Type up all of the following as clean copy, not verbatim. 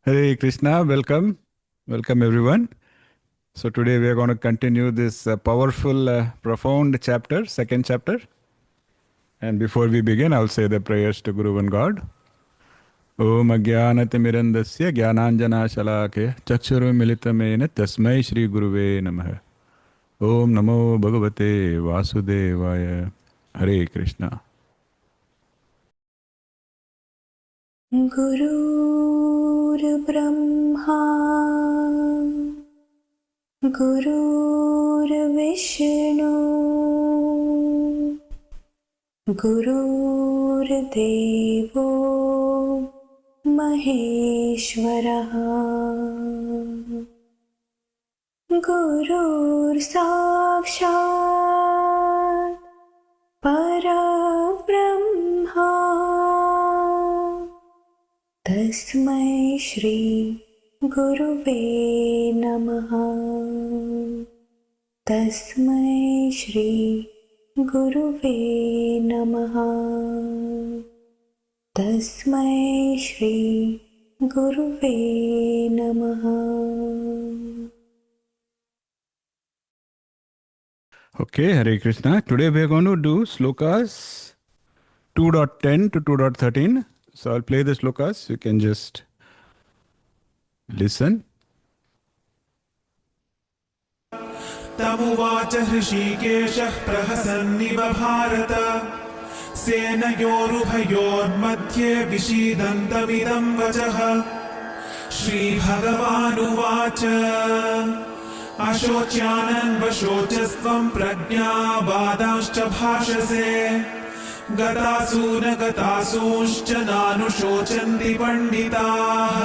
Hare Krishna, welcome. Welcome everyone. So today we are going to continue this powerful, profound chapter, second chapter. And before we begin, I'll say the prayers to Guru and God. Om Ajnanatirmirandasya Jnananjana Shalake Chakshuru Militamena Tasmai Shri Guruve Namaha. Om Namo Bhagavate Vasudevaya. Hare Krishna. गुरुर्ब्रह्मा गुरुर्विष्णु गुरुर्देवो महेश्वरः गुरुर्साक्षात् परब्रह्मा तस्मै श्री गुरुवे नमः। तस्मै श्री गुरुवे नमः। तस्मै श्री गुरुवे नमः। Okay, Hare Krishna. Today we are going to do slokas 2.10 to 2.13. So I'll play the slokas. You can just listen. तमुवाच हृषीकेशः प्रहसन्निव भारत सेनयोरुभयोर्मध्ये विषीदन्तमिदं वचः श्रीभगवानुवाच अशोच्यानन्वशोचस्त्वं प्रज्ञावादांश्च भाषसे गतासु न गतासूंश्च नानुशोचन्ति पण्डिताः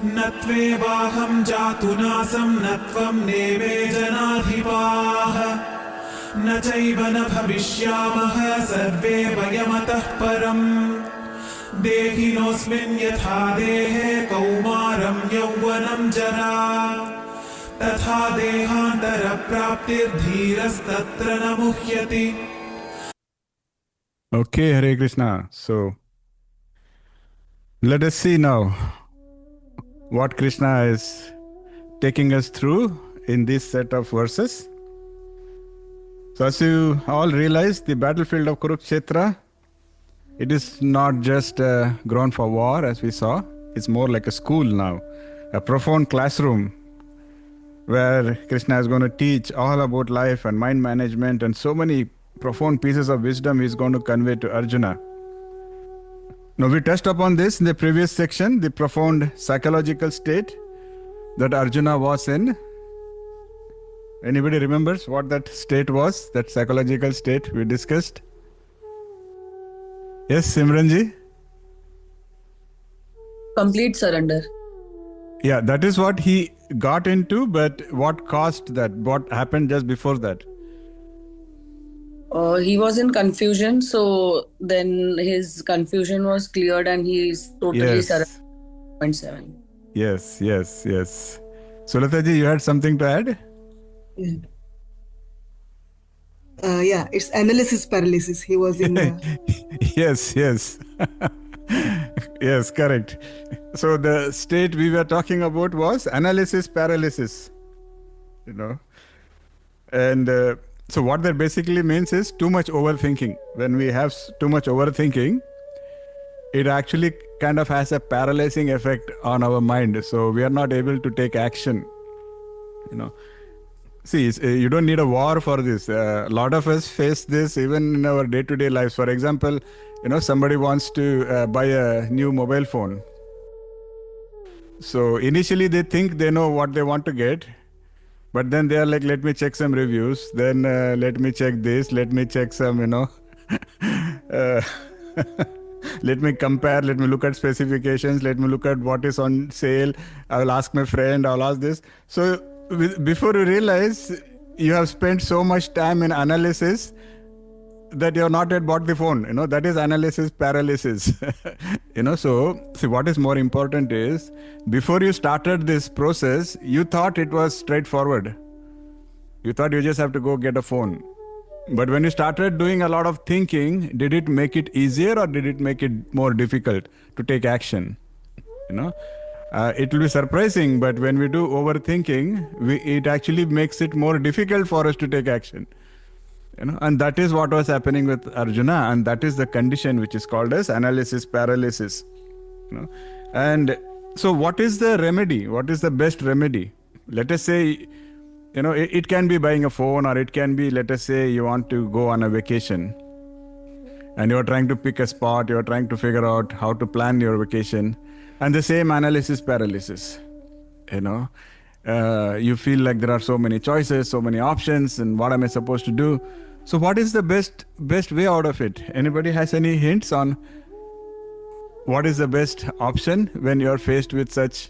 न त्वेवाहं जातु नासं न त्वं नेमे जनाधिपाः न चैव न भविष्यामः सर्वे वयमतः परम् देहिनोऽस्मिन् यथा देहे कौमारं यौवनं जरा तथा देहान्तरप्राप्तिर्धीरस्तत्र न मुह्यति. Okay, Hare Krishna. So, let us see now what Krishna is taking us through in this set of verses. So, as you all realize, the battlefield of Kurukshetra, it is not just a ground for war, as we saw. It's more like a school now, a profound classroom where Krishna is going to teach all about life and mind management and so many profound pieces of wisdom he's going to convey to Arjuna. Now we touched upon this in the previous section, the profound psychological state that Arjuna was in. Anybody remembers what that state was, that psychological state we discussed? Yes, Simranji? Complete surrender. Yeah, that is what he got into, but what caused that? What happened just before that? He was in confusion, so then his confusion was cleared and he's totally surrendered. 0.7. Yes. Sulataji, you had something to add? Yeah, it's analysis paralysis. He was in. Yes. Yes, correct. So the state we were talking about was analysis paralysis. And so what that basically means is too much overthinking. When we have too much overthinking, it actually kind of has a paralyzing effect on our mind. So we are not able to take action. See, you don't need a war for this. A lot of us face this even in our day-to-day lives. For example, somebody wants to buy a new mobile phone. So initially they think they know what they want to get. But then they are like, let me check some reviews. Then let me check this. Let me check some, let me compare. Let me look at specifications. Let me look at what is on sale. I will ask my friend. I'll ask this. So before you realize, you have spent so much time in analysis that you have not yet bought the phone. That is analysis paralysis. So see, what is more important is, before you started this process, you thought it was straightforward. You thought you just have to go get a phone. But when you started doing a lot of thinking, did it make it easier or did it make it more difficult to take action? It will be surprising, but when we do overthinking, it actually makes it more difficult for us to take action. And that is what was happening with Arjuna, and that is the condition which is called as analysis paralysis. And so what is the remedy? What is the best remedy? Let us say, it can be buying a phone, or it can be, let us say, you want to go on a vacation and you're trying to pick a spot, you're trying to figure out how to plan your vacation, and the same analysis paralysis. You feel like there are so many choices, so many options, and what am I supposed to do? So what is the best way out of it? Anybody has any hints on what is the best option when you're faced with such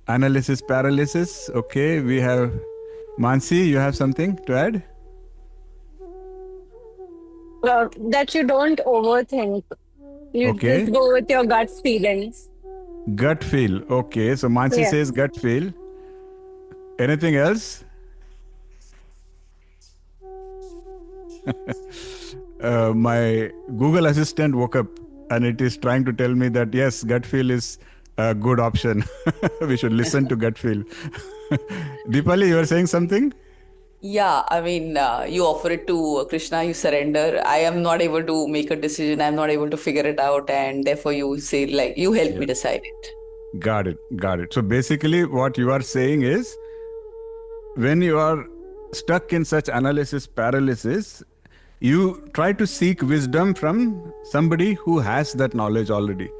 analysis paralysis? Okay, we have Mansi, you have something to add? That you don't overthink. You Okay. just go with your gut feelings. Gut feel. Okay, so Mansi Yeah. says gut feel. Anything else? My Google Assistant woke up and it is trying to tell me that yes, gut feel is a good option. We should listen to gut feel. Deepali, you were saying something? Yeah, I mean, you offer it to Krishna, you surrender. I am not able to make a decision. I'm not able to figure it out. And therefore, you say, like, you help me decide it. Got it. So basically, what you are saying is when you are stuck in such analysis paralysis, you try to seek wisdom from somebody who has that knowledge already.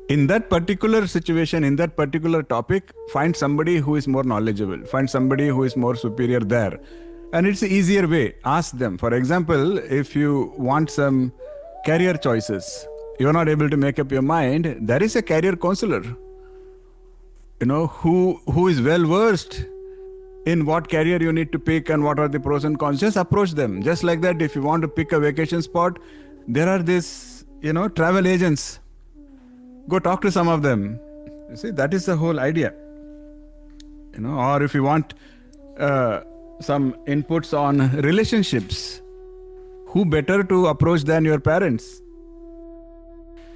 In that particular situation, in that particular topic, find somebody who is more knowledgeable, find somebody who is more superior there. And it's an easier way. Ask them. For example, if you want some career choices, you're not able to make up your mind, there is a career counselor, who is well versed in what career you need to pick and what are the pros and cons. Just approach them. Just like that, if you want to pick a vacation spot, there are these, travel agents. Go talk to some of them. You see, that is the whole idea. Or if you want some inputs on relationships, who better to approach than your parents?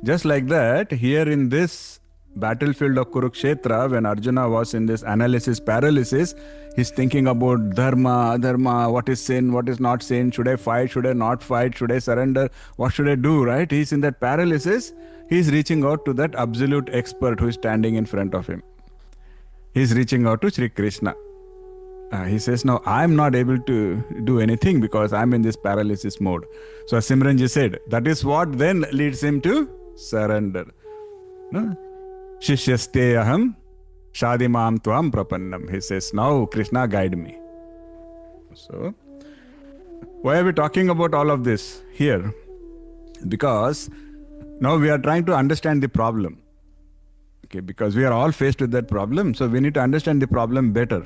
Just like that, here in this battlefield of Kurukshetra, when Arjuna was in this analysis paralysis, he's thinking about dharma, adharma, what is sin, what is not sin, should I fight, should I not fight, should I surrender, what should I do, right? He's in that paralysis. He's reaching out to that absolute expert who is standing in front of him. He's reaching out to Sri Krishna. He says, no, I'm not able to do anything because I'm in this paralysis mode. So as Simranji said, that is what then leads him to surrender. No? Shishyaste aham shadimam tvam prapannam. He says, now Krishna, guide me. So, why are we talking about all of this here? Because now we are trying to understand the problem. Okay, because we are all faced with that problem, so we need to understand the problem better.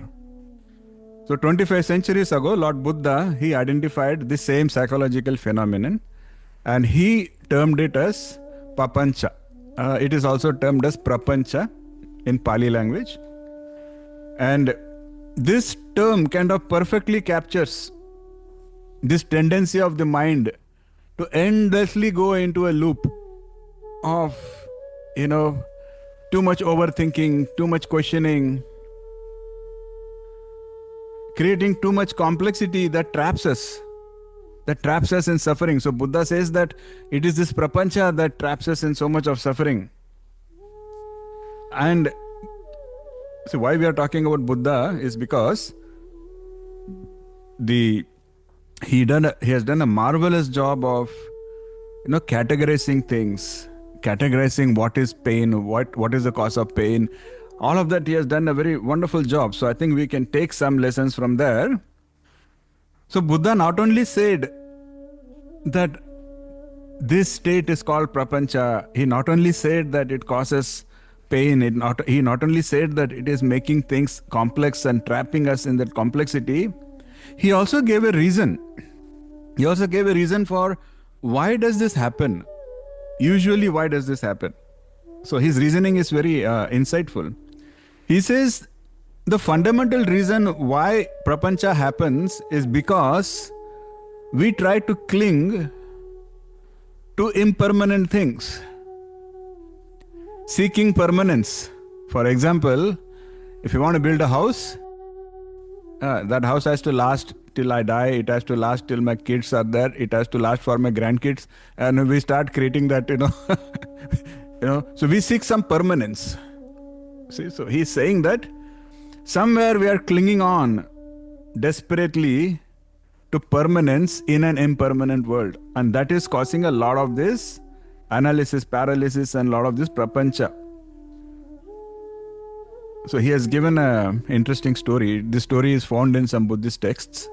So 25 centuries ago, Lord Buddha, he identified the same psychological phenomenon and he termed it as papancha. It is also termed as prapancha in Pali language. And this term kind of perfectly captures this tendency of the mind to endlessly go into a loop of, too much overthinking, too much questioning, creating too much complexity that traps us in suffering. So Buddha says that it is this prapancha that traps us in so much of suffering. And so why we are talking about Buddha is because he has done a marvelous job of categorizing things, categorizing what is pain, what is the cause of pain. All of that he has done a very wonderful job. So I think we can take some lessons from there. So Buddha not only said that this state is called prapancha, he not only said that it causes pain, he not only said that it is making things complex and trapping us in that complexity, he also gave a reason. He also gave a reason for why does this happen? Usually, why does this happen? So his reasoning is very insightful. He says the fundamental reason why prapancha happens is because we try to cling to impermanent things. seeking permanence. For example, if you want to build a house, that house has to last till I die, it has to last till my kids are there, it has to last for my grandkids, and we start creating that, so we seek some permanence. See, so he's saying that somewhere we are clinging on desperately to permanence in an impermanent world, and that is causing a lot of this analysis, paralysis, and a lot of this prapancha. So he has given an interesting story. This story is found in some Buddhist texts.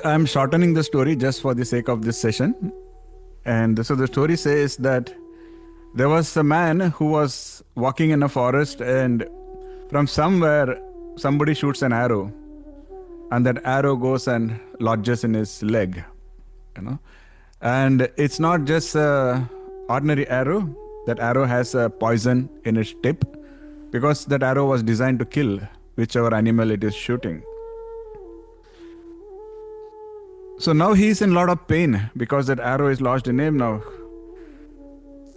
I am shortening the story just for the sake of this session. And so the story says that there was a man who was walking in a forest, and from somewhere somebody shoots an arrow, and that arrow goes and lodges in his leg. And it's not just an ordinary arrow. That arrow has a poison in its tip, because that arrow was designed to kill whichever animal it is shooting. So now he is in a lot of pain because that arrow is lodged in him now.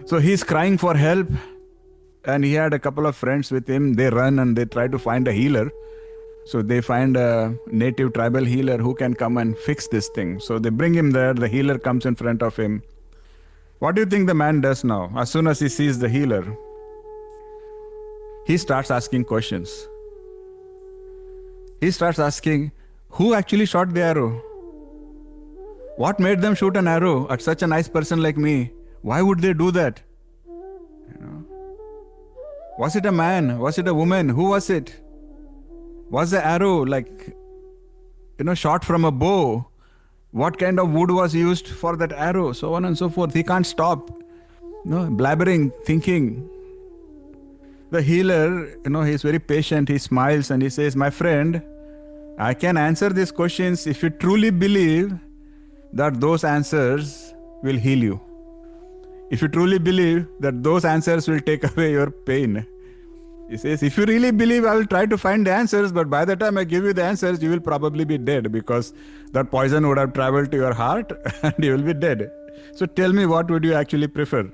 So he's crying for help, and he had a couple of friends with him. They run and they try to find a healer. So they find a native tribal healer who can come and fix this thing. So they bring him there. The healer comes in front of him. What do you think the man does now? As soon as he sees the healer, he starts asking questions. He starts asking, who actually shot the arrow? What made them shoot an arrow at such a nice person like me? Why would they do that? Was it a man? Was it a woman? Who was it? Was the arrow shot from a bow? What kind of wood was used for that arrow? So on and so forth. He can't stop, blabbering, thinking. The healer, he's very patient. He smiles and he says, my friend, I can answer these questions if you truly believe that those answers will heal you. If you truly believe that those answers will take away your pain. He says, if you really believe, I will try to find the answers, but by the time I give you the answers, you will probably be dead, because that poison would have traveled to your heart and you will be dead. So tell me, what would you actually prefer?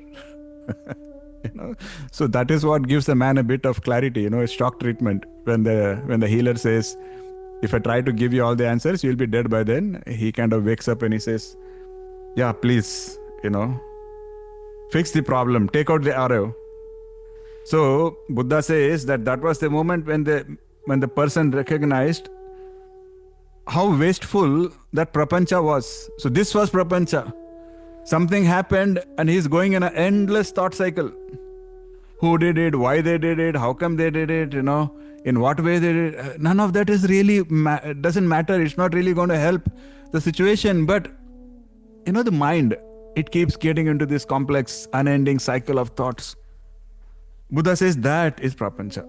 So that is what gives a man a bit of clarity, a shock treatment. When the healer says, if I try to give you all the answers, you'll be dead by then. He kind of wakes up and he says, yeah, please, fix the problem, take out the arrow. So Buddha says that was the moment when the person recognized how wasteful that prapancha was. So this was prapancha. Something happened and he's going in an endless thought cycle. Who did it? Why they did it? How come they did it? In what way they did it? None of that is really, doesn't matter. It's not really going to help the situation. But, the mind, it keeps getting into this complex, unending cycle of thoughts. Buddha says that is prapancha.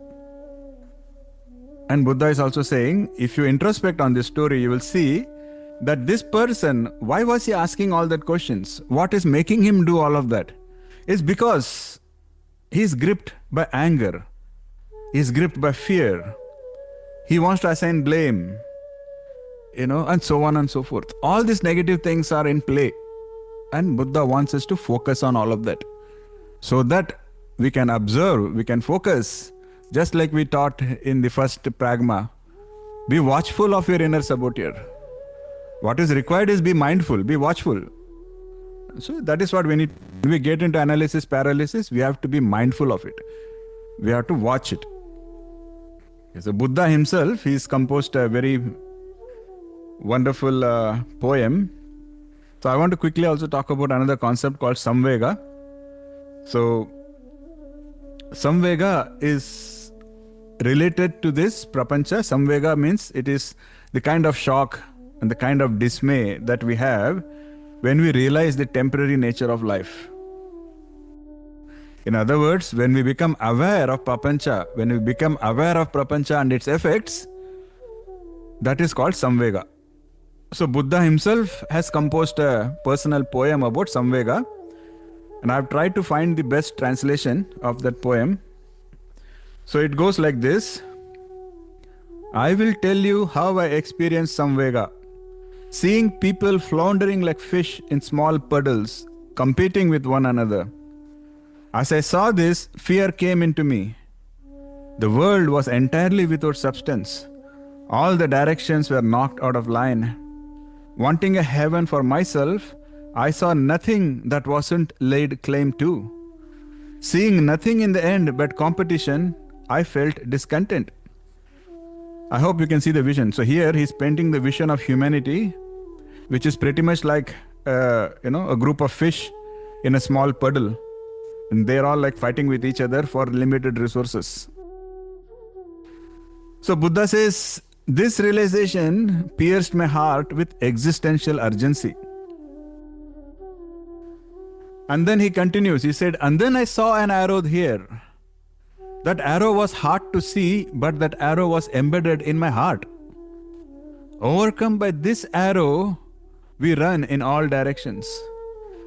And Buddha is also saying, if you introspect on this story, you will see that this person, why was he asking all that questions? What is making him do all of that? It's because he's gripped by anger. He's gripped by fear. He wants to assign blame, and so on and so forth. All these negative things are in play. And Buddha wants us to focus on all of that, so that we can observe, we can focus, just like we taught in the first pragma. Be watchful of your inner saboteur. What is required is be mindful, be watchful. So that is what we need. When we get into analysis, paralysis, we have to be mindful of it. We have to watch it. So Buddha himself, he's composed a very wonderful poem. So I want to quickly also talk about another concept called samvega. So samvega is related to this prapancha. Samvega means it is the kind of shock and the kind of dismay that we have when we realize the temporary nature of life. In other words, when we become aware of prapancha, when we become aware of prapancha and its effects, that is called samvega. So Buddha himself has composed a personal poem about samvega, and I've tried to find the best translation of that poem. So it goes like this. I will tell you how I experience samvega. Seeing people floundering like fish in small puddles, competing with one another. As I saw this, fear came into me. The world was entirely without substance. All the directions were knocked out of line. Wanting a heaven for myself, I saw nothing that wasn't laid claim to. Seeing nothing in the end but competition, I felt discontent. I hope you can see the vision. So here he's painting the vision of humanity, which is pretty much like a group of fish in a small puddle, and they're all like fighting with each other for limited resources. So Buddha says, this realization pierced my heart with existential urgency. And then he continues, he said, and then I saw an arrow here. That arrow was hard to see, but that arrow was embedded in my heart. Overcome by this arrow, we run in all directions.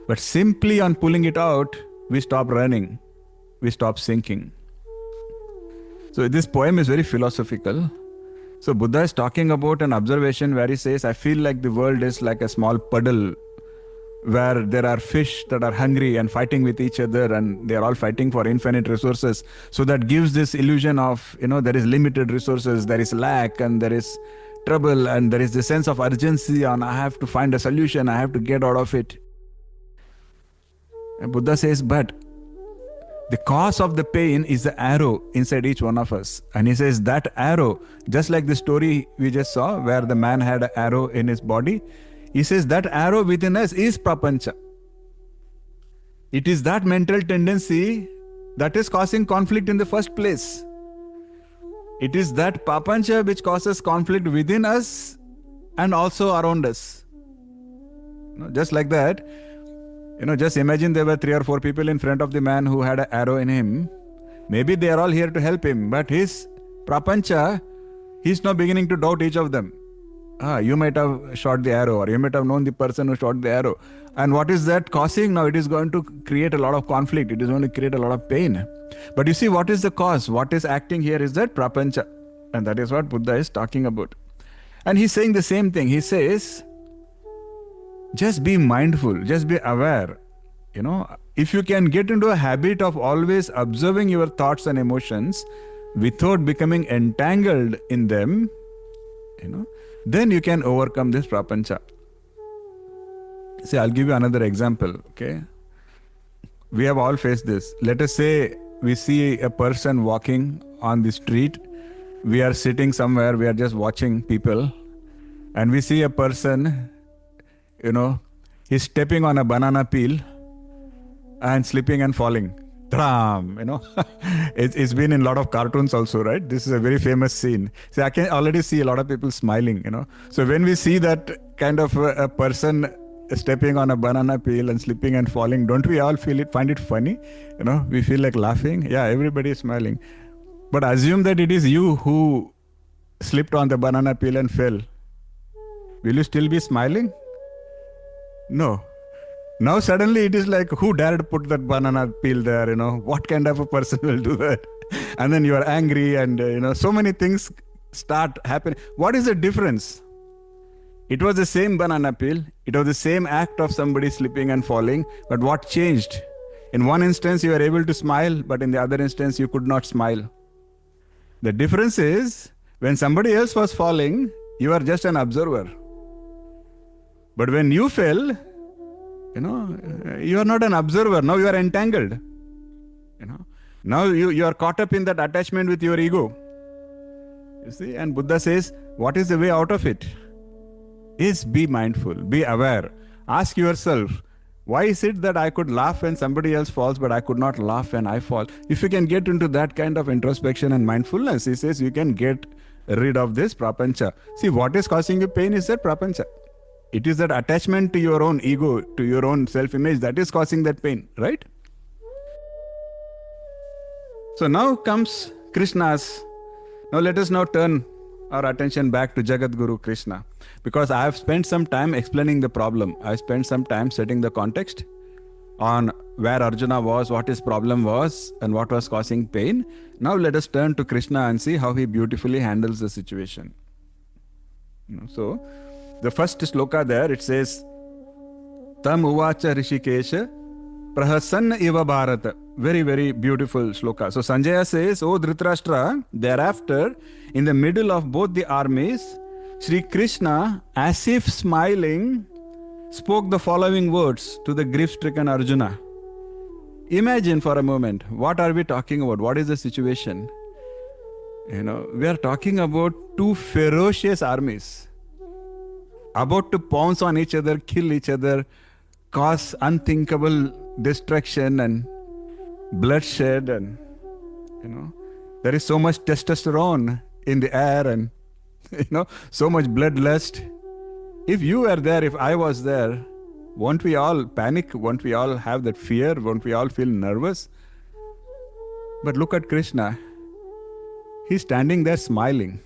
But simply on pulling it out, we stop running. We stop sinking. So this poem is very philosophical. So Buddha is talking about an observation where he says, I feel like the world is like a small puddle where there are fish that are hungry and fighting with each other, and they are all fighting for infinite resources. So that gives this illusion of, there is limited resources, there is lack, and there is trouble, and there is the sense of urgency on I have to find a solution, I have to get out of it. And Buddha says, but the cause of the pain is the arrow inside each one of us. And he says that arrow, just like the story we just saw where the man had an arrow in his body, he says that arrow within us is prapancha. It is that mental tendency that is causing conflict in the first place. It is that prapancha which causes conflict within us and also around us. Just like that, just imagine there were 3 or 4 people in front of the man who had an arrow in him. Maybe they are all here to help him, but his prapancha, he's now beginning to doubt each of them. You might have shot the arrow, or you might have known the person who shot the arrow. And what is that causing? Now it is going to create a lot of conflict. It is going to create a lot of pain. But you see, what is the cause? What is acting here is that prapancha. And that is what Buddha is talking about. And he's saying the same thing. He says, just be mindful, just be aware. If you can get into a habit of always observing your thoughts and emotions without becoming entangled in them, then you can overcome this prapancha. See, I'll give you another example, okay? We have all faced this. Let us say we see a person walking on the street. We are sitting somewhere, we are just watching people, and we see a person, he's stepping on a banana peel and slipping and falling. Tram, it's been in a lot of cartoons also, right? This is a very famous scene. See, I can already see a lot of people smiling, So when we see that kind of a person stepping on a banana peel and slipping and falling, don't we all find it funny? We feel like laughing. Yeah, everybody is smiling. But assume that it is you who slipped on the banana peel and fell. Will you still be smiling? No. Now suddenly it is like, who dared put that banana peel there, what kind of a person will do that? And then you are angry and, so many things start happening. What is the difference? It was the same banana peel. It was the same act of somebody slipping and falling. But what changed? In one instance, you were able to smile, but in the other instance, you could not smile. The difference is, when somebody else was falling, you are just an observer. But when you fell, you are not an observer. Now you are entangled. Now you are caught up in that attachment with your ego. You see, and Buddha says, what is the way out of it? Is be mindful, be aware. Ask yourself, why is it that I could laugh when somebody else falls, but I could not laugh when I fall? If you can get into that kind of introspection and mindfulness, he says, you can get rid of this prapancha. See, what is causing you pain is that prapancha. It is that attachment to your own ego, to your own self-image, that is causing that pain, right? So now comes Krishna's. Now let us now turn our attention back to Jagat Guru Krishna. Because I have spent some time explaining the problem. I spent some time setting the context on where Arjuna was, what his problem was, and what was causing pain. Now let us turn to Krishna and see how he beautifully handles the situation. So, the first sloka there, it says, Tam uvacha rishikesha prahasanna iva bharata. Very, very beautiful shloka. So Sanjaya says, "O Dhritarashtra, thereafter, in the middle of both the armies, Sri Krishna, as if smiling, spoke the following words to the grief-stricken Arjuna." Imagine for a moment, what are we talking about? What is the situation? We are talking about two ferocious armies about to pounce on each other, kill each other, cause unthinkable destruction and bloodshed, and there is so much testosterone in the air, and so much bloodlust. If you were there, if I was there, won't we all panic? Won't we all have that fear? Won't we all feel nervous? But look at Krishna. He's standing there smiling.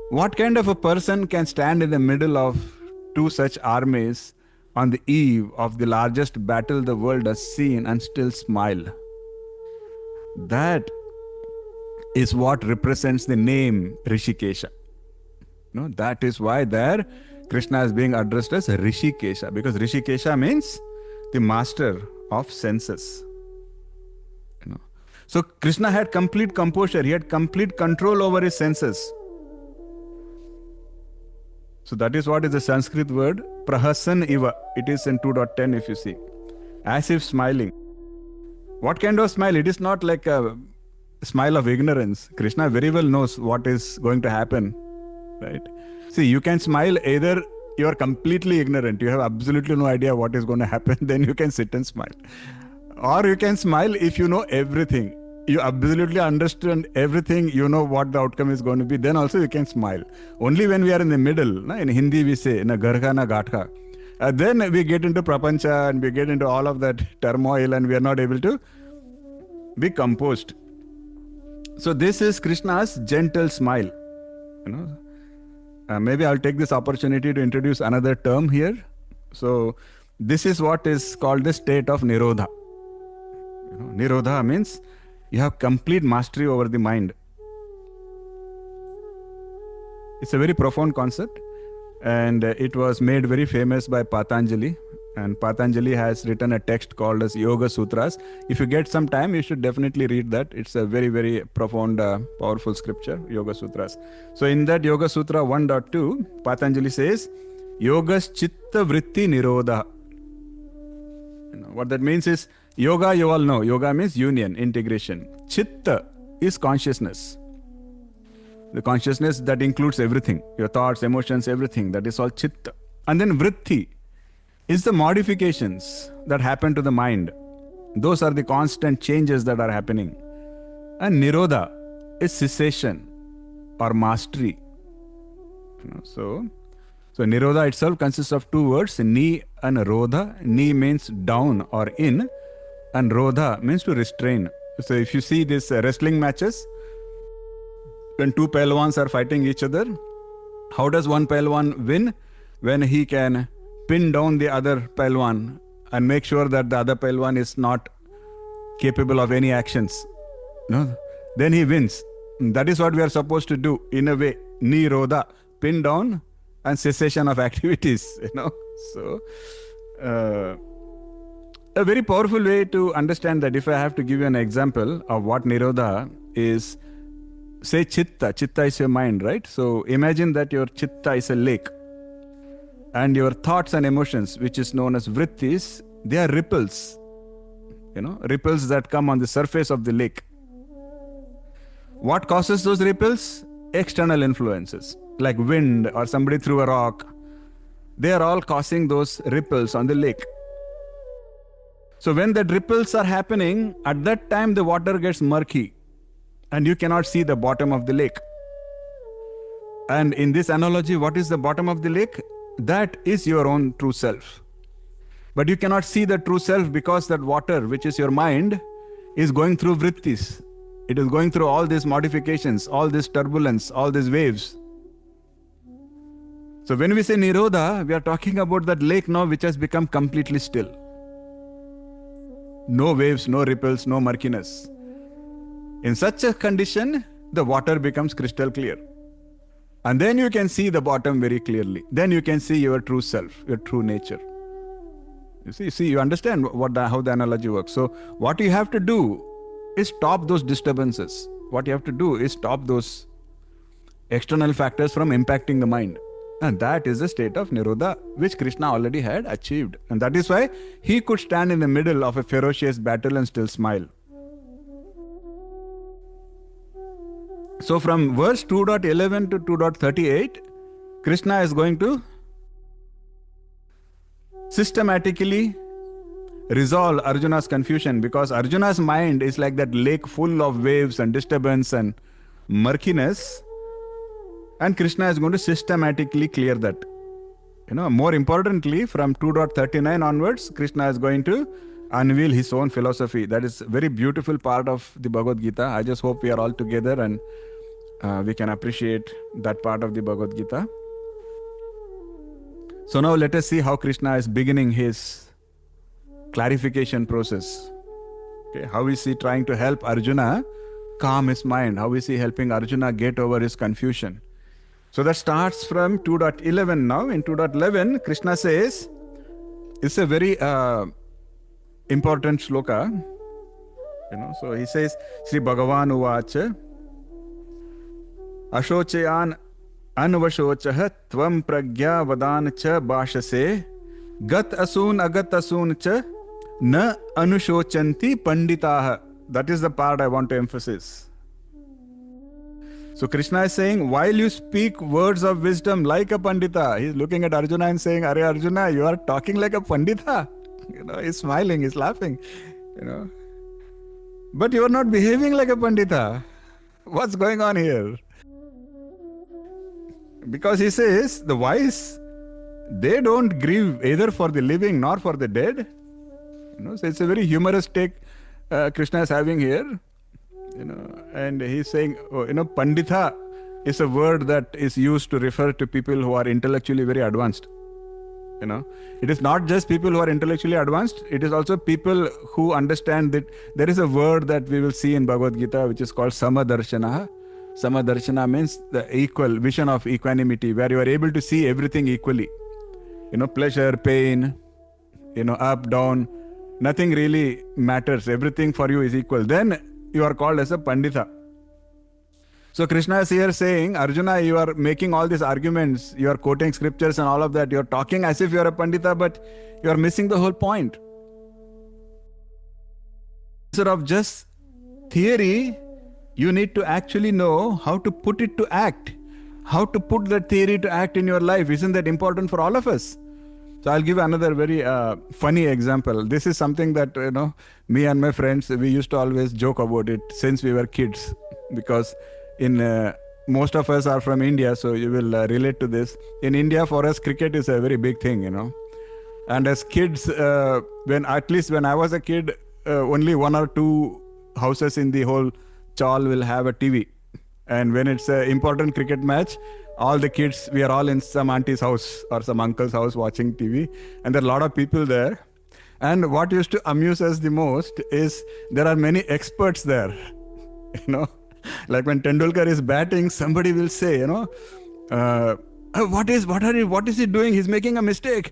What kind of a person can stand in the middle of two such armies on the eve of the largest battle the world has seen and still smile? That is what represents the name Rishikesha. That is why there Krishna is being addressed as Rishikesha, because Rishikesha means the master of senses. So Krishna had complete composure, he had complete control over his senses. So that is what is the Sanskrit word prahasan iva. It is in 2.10 if you see. As if smiling. What kind of smile? It is not like a smile of ignorance. Krishna very well knows what is going to happen. Right? See, you can smile either you are completely ignorant, you have absolutely no idea what is going to happen, then you can sit and smile. Or you can smile if you know everything. You absolutely understand everything, you know what the outcome is going to be, then also you can smile. Only when we are in the middle, in Hindi we say, na garha na gatha. Then we get into prapancha and we get into all of that turmoil and we are not able to be composed. So this is Krishna's gentle smile. Maybe I'll take this opportunity to introduce another term here. So this is what is called the state of Nirodha. Nirodha means you have complete mastery over the mind. It's a very profound concept, and it was made very famous by Patanjali. And Patanjali has written a text called as Yoga Sutras. If you get some time, you should definitely read that. It's a very, very profound, powerful scripture, Yoga Sutras. So in that Yoga Sutra 1.2, Patanjali says, Yogas Chitta Vritti Nirodha. What that means is, yoga, you all know, yoga means union, integration. Chitta is consciousness. The consciousness that includes everything, your thoughts, emotions, everything, that is all chitta. And then vritti is the modifications that happen to the mind. Those are the constant changes that are happening. And nirodha is cessation or mastery. So nirodha itself consists of two words, ni and rodha. Ni means down or in, and rodha means to restrain. So if you see these wrestling matches, when two pehlwans are fighting each other, how does one pehlwan win? When he can pin down the other pehlwan and make sure that the other pehlwan is not capable of any actions. Then he wins. That is what we are supposed to do in a way. Ni rodha, pin down and cessation of activities. So a very powerful way to understand that, if I have to give you an example of what nirodha is, say chitta. Chitta is your mind, right? So imagine that your chitta is a lake, and your thoughts and emotions, which is known as vrittis, they are ripples. Ripples that come on the surface of the lake. What causes those ripples? External influences, like wind or somebody threw a rock. They are all causing those ripples on the lake. So when the ripples are happening, at that time the water gets murky and you cannot see the bottom of the lake. And in this analogy, what is the bottom of the lake? That is your own true self. But you cannot see the true self because that water, which is your mind, is going through vrittis. It is going through all these modifications, all this turbulence, all these waves. So when we say nirodha, we are talking about that lake now which has become completely still. No waves, no ripples, no murkiness. In such a condition, the water becomes crystal clear. And then you can see the bottom very clearly. Then you can see your true self, your true nature. You understand how the analogy works. So what you have to do is stop those disturbances. What you have to do is stop those external factors from impacting the mind. And that is the state of Nirodha, which Krishna already had achieved. And that is why he could stand in the middle of a ferocious battle and still smile. So from verse 2.11 to 2.38, Krishna is going to systematically resolve Arjuna's confusion, because Arjuna's mind is like that lake full of waves and disturbance and murkiness, and Krishna is going to systematically clear that. More importantly, from 2.39 onwards, Krishna is going to unveil his own philosophy. That is a very beautiful part of the Bhagavad Gita. I just hope we are all together and we can appreciate that part of the Bhagavad Gita. So now let us see how Krishna is beginning his clarification process. Okay, how is he trying to help Arjuna calm his mind? How is he helping Arjuna get over his confusion? So that starts from 2.11 now. In 2.11, Krishna says, it's a very important shloka. So he says, Sri Bhagavan Uvacha, Ashochayan Anvashochah Tvam Pragya Vadan Cha Bhashase Gat Asun Agat Asun Cha Na Anushochanti Panditaha. That is the part I want to emphasize. So Krishna is saying, while you speak words of wisdom like a Pandita, he's looking at Arjuna and saying, Are Arjuna, you are talking like a Pandita. He's smiling, he's laughing. But you are not behaving like a Pandita. What's going on here? Because he says, the wise, they don't grieve either for the living nor for the dead. So it's a very humorous take Krishna is having here. And he's saying, Pandita is a word that is used to refer to people who are intellectually very advanced. It is not just people who are intellectually advanced, it is also people who understand that there is a word that we will see in Bhagavad Gita which is called Samadarshana. Samadarshana means the equal vision of equanimity, where you are able to see everything equally. Pleasure, pain, up, down, nothing really matters. Everything for you is equal. Then you are called as a Pandita. So Krishna is here saying, Arjuna, you are making all these arguments, you are quoting scriptures and all of that, you are talking as if you are a Pandita, but you are missing the whole point. Instead of just theory, you need to actually know how to put it to act. How to put that theory to act in your life. Isn't that important for all of us? So I'll give another very funny example. This is something that, me and my friends, we used to always joke about it since we were kids. Because most of us are from India, so you will relate to this. In India, for us, cricket is a very big thing, And as kids, when I was a kid, only one or two houses in the whole chawl will have a TV. And when it's an important cricket match, all the kids, we are all in some auntie's house or some uncle's house watching TV. And there are a lot of people there. And what used to amuse us the most is there are many experts there. Like when Tendulkar is batting, somebody will say, what is he doing? He's making a mistake.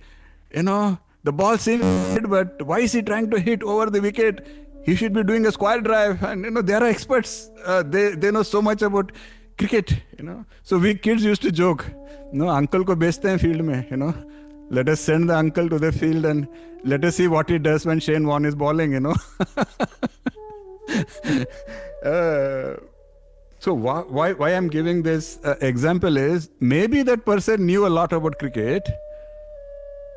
The ball seems hit, but why is he trying to hit over the wicket? He should be doing a square drive. And there are experts. They know so much about cricket. So we kids used to joke. Uncle ko bhejte hain field mein. Let us send the uncle to the field and let us see what he does when Shane Warne is bowling. So why I'm giving this example is, maybe that person knew a lot about cricket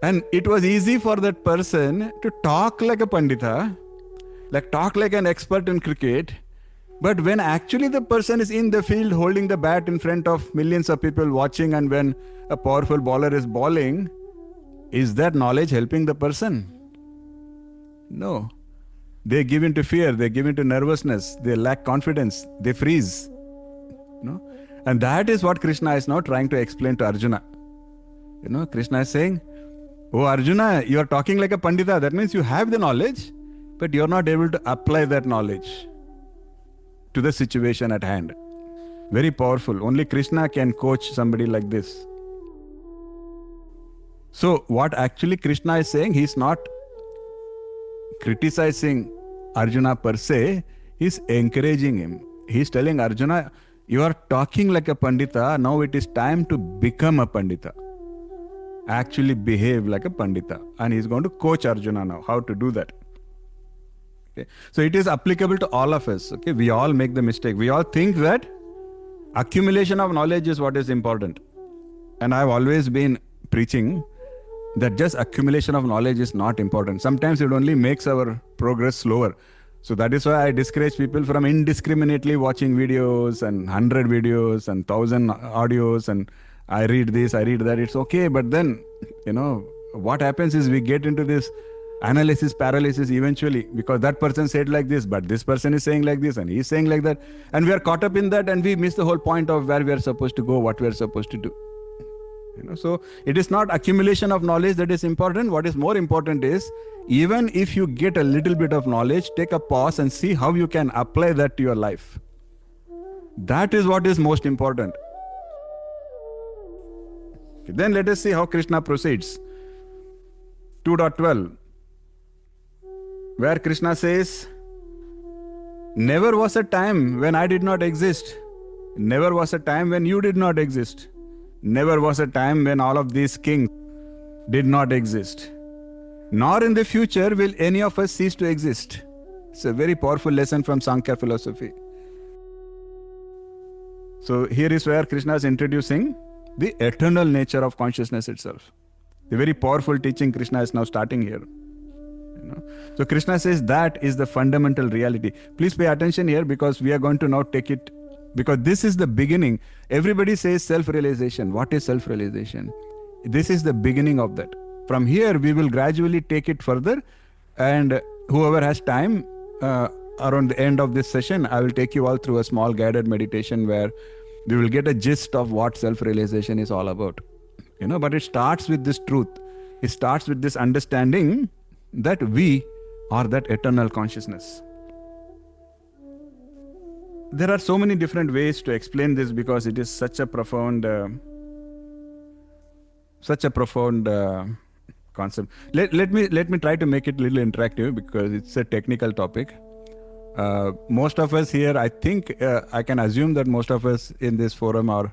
and it was easy for that person to talk like a Pandita, like talk like an expert in cricket. But when actually the person is in the field holding the bat in front of millions of people watching, and when a powerful bowler is bowling, is that knowledge helping the person? No. They give into fear, they give into nervousness, they lack confidence, they freeze. And that is what Krishna is now trying to explain to Arjuna. Krishna is saying, oh Arjuna, you are talking like a Pandita. That means you have the knowledge, but you are not able to apply that knowledge to the situation at hand. Very powerful. Only Krishna can coach somebody like this. So what actually Krishna is saying, he's not criticizing Arjuna per se, he's encouraging him. He's telling Arjuna, you are talking like a Pandita, now it is time to become a Pandita. Actually behave like a Pandita. And he's going to coach Arjuna now, how to do that. Okay. So it is applicable to all of us. Okay, we all make the mistake. We all think that accumulation of knowledge is what is important. And I've always been preaching that just accumulation of knowledge is not important. Sometimes it only makes our progress slower. So that is why I discourage people from indiscriminately watching videos and 100 videos and 1,000 audios and I read this, I read that. It's okay. But then, what happens is we get into this analysis paralysis eventually, because that person said like this, but this person is saying like this and he's saying like that. And we are caught up in that and we miss the whole point of where we are supposed to go, what we are supposed to do. So it is not accumulation of knowledge that is important. What is more important is, even if you get a little bit of knowledge, take a pause and see how you can apply that to your life. That is what is most important. Okay, then let us see how Krishna proceeds. 2.12, where Krishna says, never was a time when I did not exist. Never was a time when you did not exist. Never was a time when all of these kings did not exist. Nor in the future will any of us cease to exist. It's a very powerful lesson from Sankhya philosophy. So here is where Krishna is introducing the eternal nature of consciousness itself. The very powerful teaching Krishna is now starting here. So Krishna says that is the fundamental reality. Please pay attention here, because we are going to now take it, because this is the beginning. Everybody says self-realization. What is self-realization? This is the beginning of that. From here, we will gradually take it further. And whoever has time, around the end of this session, I will take you all through a small guided meditation where we will get a gist of what self-realization is all about. But it starts with this truth. It starts with this understanding that we are that eternal consciousness. There are so many different ways to explain this, because it is such a profound concept. Let me try to make it a little interactive, because it's a technical topic. Most of us here, I think, I can assume that most of us in this forum are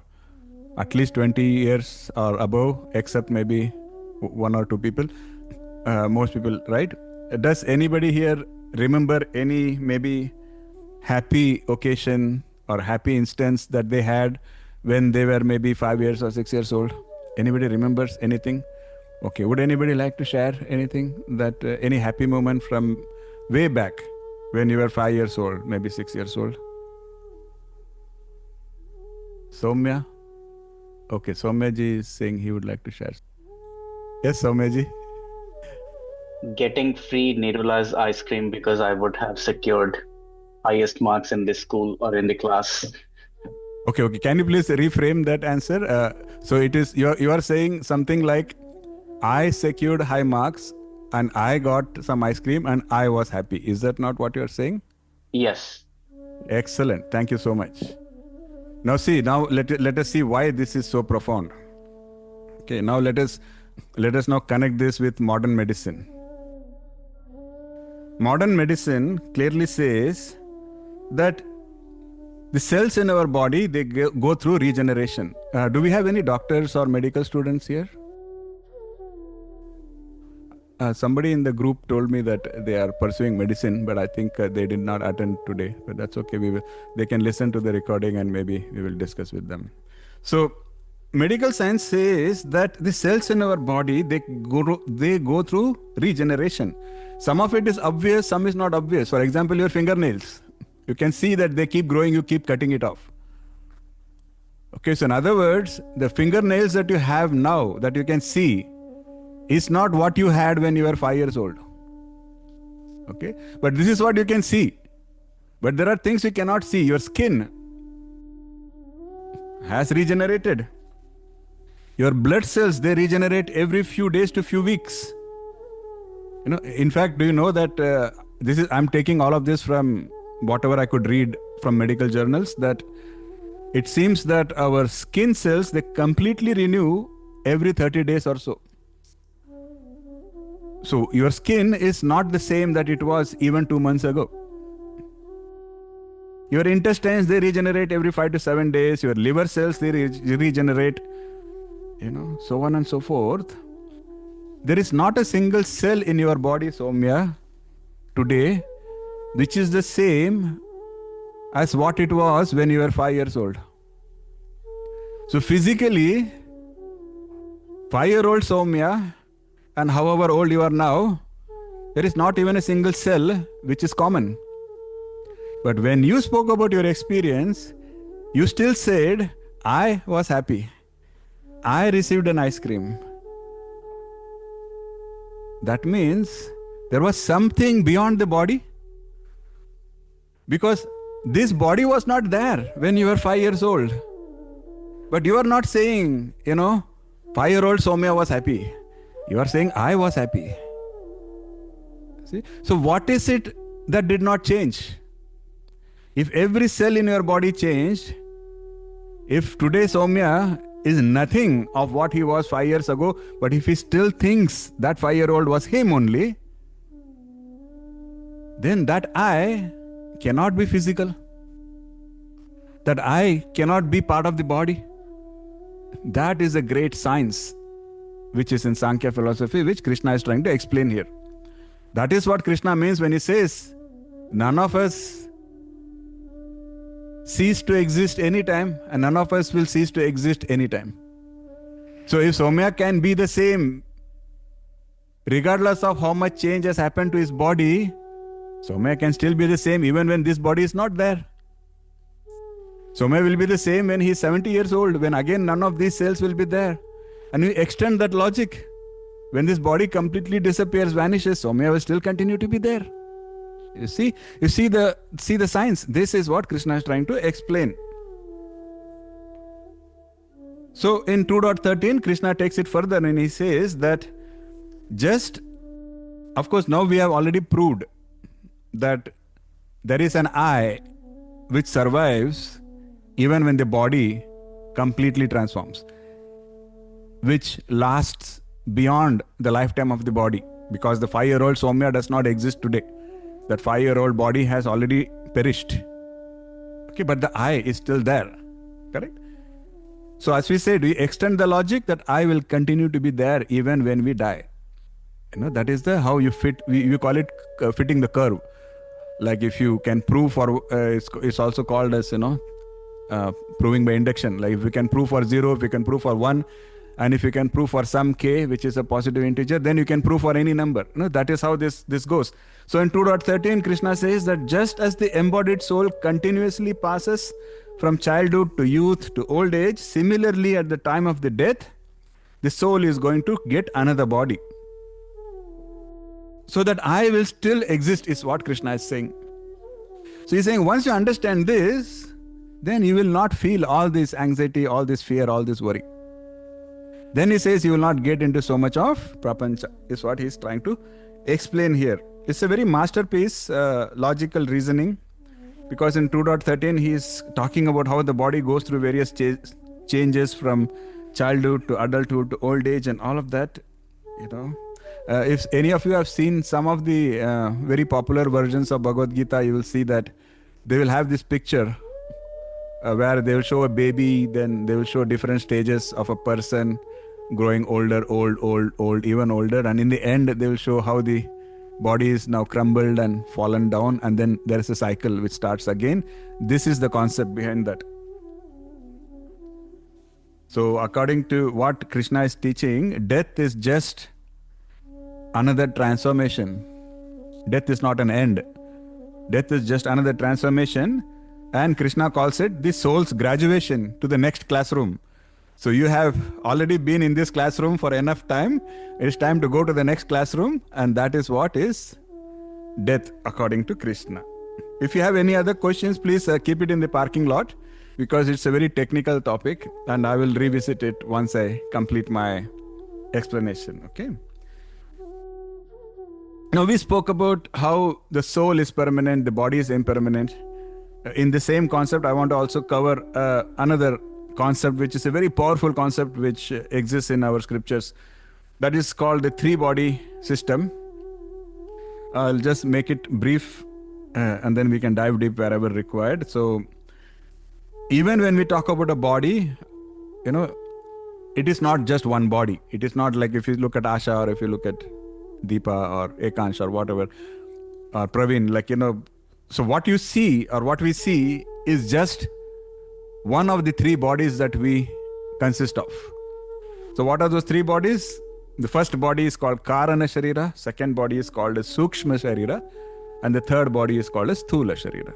at least 20 years or above, except maybe one or two people. Most people, right? Does anybody here remember any maybe happy occasion or happy instance that they had when they were maybe 5 years or 6 years old? Anybody remembers anything? Okay, would anybody like to share anything, that any happy moment from way back when you were 5 years old, maybe 6 years old? Soumya? Okay, Soumya ji is saying he would like to share. Yes, Soumya ji? Getting free Nirula's ice cream because I would have secured highest marks in this school or in the class. Okay. Can you please reframe that answer? So it is, you are saying something like, I secured high marks and I got some ice cream and I was happy. Is that not what you are saying? Yes. Excellent. Thank you so much. Now let us see why this is so profound. Okay, now let us now connect this with modern medicine. Modern medicine clearly says that the cells in our body, they go through regeneration. Do we have any doctors or medical students here? Somebody in the group told me that they are pursuing medicine, but I think they did not attend today. But that's okay. They can listen to the recording and maybe we will discuss with them. So medical science says that the cells in our body, they go through regeneration. Some of it is obvious, some is not obvious. For example, your fingernails. You can see that they keep growing, you keep cutting it off. Okay, so in other words, the fingernails that you have now, that you can see, is not what you had when you were 5 years old. Okay, but this is what you can see. But there are things you cannot see. Your skin has regenerated. Your blood cells, they regenerate every few days to few weeks. In fact, do you know that I'm taking all of this from whatever I could read from medical journals, that it seems that our skin cells, they completely renew every 30 days or so. So your skin is not the same that it was even 2 months ago. Your intestines, they regenerate every 5 to 7 days. Your liver cells, they regenerate, so on and so forth. There is not a single cell in your body, Soumya, today, which is the same as what it was when you were 5 years old. So physically, 5-year-old Soumya, and however old you are now, there is not even a single cell which is common. But when you spoke about your experience, you still said, I was happy. I received an ice cream. That means there was something beyond the body. Because this body was not there when you were 5 years old. But you are not saying, 5-year-old Soumya was happy. You are saying, I was happy. See? So what is it that did not change? If every cell in your body changed, if today Soumya is nothing of what he was 5 years ago, but if he still thinks that 5-year-old was him only, then that I cannot be physical. That I cannot be part of the body. That is a great science which is in Sankhya philosophy, which Krishna is trying to explain here. That is what Krishna means when he says, none of us cease to exist anytime, and none of us will cease to exist anytime. So if Soumya can be the same, regardless of how much change has happened to his body, Soumya can still be the same even when this body is not there. Soumya will be the same when he is 70 years old, when again none of these cells will be there. And we extend that logic. When this body completely disappears, vanishes, Soumya will still continue to be there. You see the science. This is what Krishna is trying to explain. So in 2.13, Krishna takes it further and he says that of course now we have already proved that there is an I which survives even when the body completely transforms, which lasts beyond the lifetime of the body, because the 5-year-old Soumya does not exist today. That 5-year-old body has already perished. Okay, but the I is still there. Correct? So as we said, we extend the logic that I will continue to be there even when we die. That is how you fit, we call it fitting the curve. Like if you can prove for, it's also called as, proving by induction. Like if we can prove for 0, if we can prove for 1, and if you can prove for some k, which is a positive integer, then you can prove for any number. That is how this goes. So in 2.13, Krishna says that just as the embodied soul continuously passes from childhood to youth to old age, similarly at the time of the death, the soul is going to get another body. So that I will still exist is what Krishna is saying. So he's saying once you understand this, then you will not feel all this anxiety, all this fear, all this worry. Then he says you will not get into so much of prapancha, is what he's trying to explain here. It's a very masterpiece, logical reasoning, because in 2.13 he is talking about how the body goes through various changes from childhood to adulthood to old age and all of that. If any of you have seen some of the very popular versions of Bhagavad Gita, you will see that they will have this picture where they will show a baby, then they will show different stages of a person growing older, old, even older, and in the end they will show how the body is now crumbled and fallen down, and then there is a cycle which starts again. This is the concept behind that. So according to what Krishna is teaching, death is just another transformation. Death is not an end. Death is just another transformation, and Krishna calls it the soul's graduation to the next classroom. So you have already been in this classroom for enough time. It's time to go to the next classroom, and that is what is death according to Krishna. If you have any other questions, please keep it in the parking lot, because it's a very technical topic and I will revisit it once I complete my explanation. Okay. Now we spoke about how the soul is permanent, the body is impermanent. In the same concept, I want to also cover another concept which is a very powerful concept which exists in our scriptures. That is called the three-body system. I'll just make it brief and then we can dive deep wherever required. So even when we talk about a body, it is not just one body. It is not like if you look at Asha or if you look at Deepa or Ekansh or whatever, or Praveen, so what you see or what we see is just one of the three bodies that we consist of. So what are those three bodies? The first body is called Karana Sharira, second body is called as Sukshma Sharira, and the third body is called as Sthula Sharira.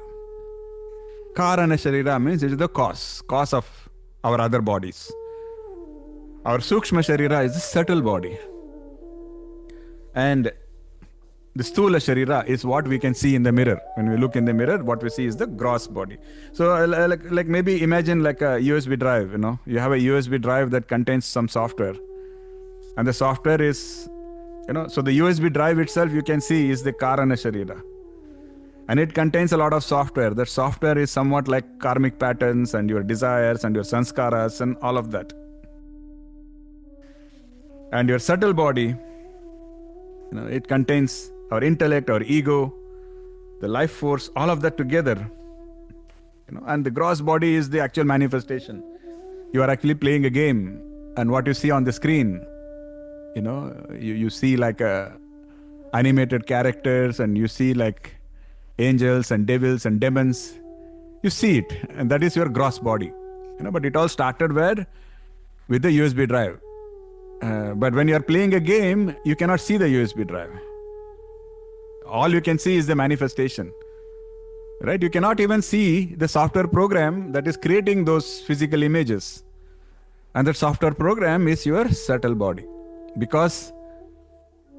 Karana Sharira means it is the cause of our other bodies. Our Sukshma Sharira is the subtle body. And the Sthula Sharira is what we can see in the mirror. When we look in the mirror, what we see is the gross body. So like maybe imagine like a USB drive, you have a USB drive that contains some software. And the software is, so the USB drive itself you can see is the Karana Sharira. And it contains a lot of software. That software is somewhat like karmic patterns and your desires and your sanskaras and all of that. And your subtle body, it contains our intellect, our ego, the life force, all of that together. And the gross body is the actual manifestation. You are actually playing a game, and what you see on the screen, you see like animated characters, and you see like angels and devils and demons. You see it, and that is your gross body. But it all started where? With the USB drive. But when you are playing a game, you cannot see the USB drive. All you can see is the manifestation, right? You cannot even see the software program that is creating those physical images. And that software program is your subtle body. Because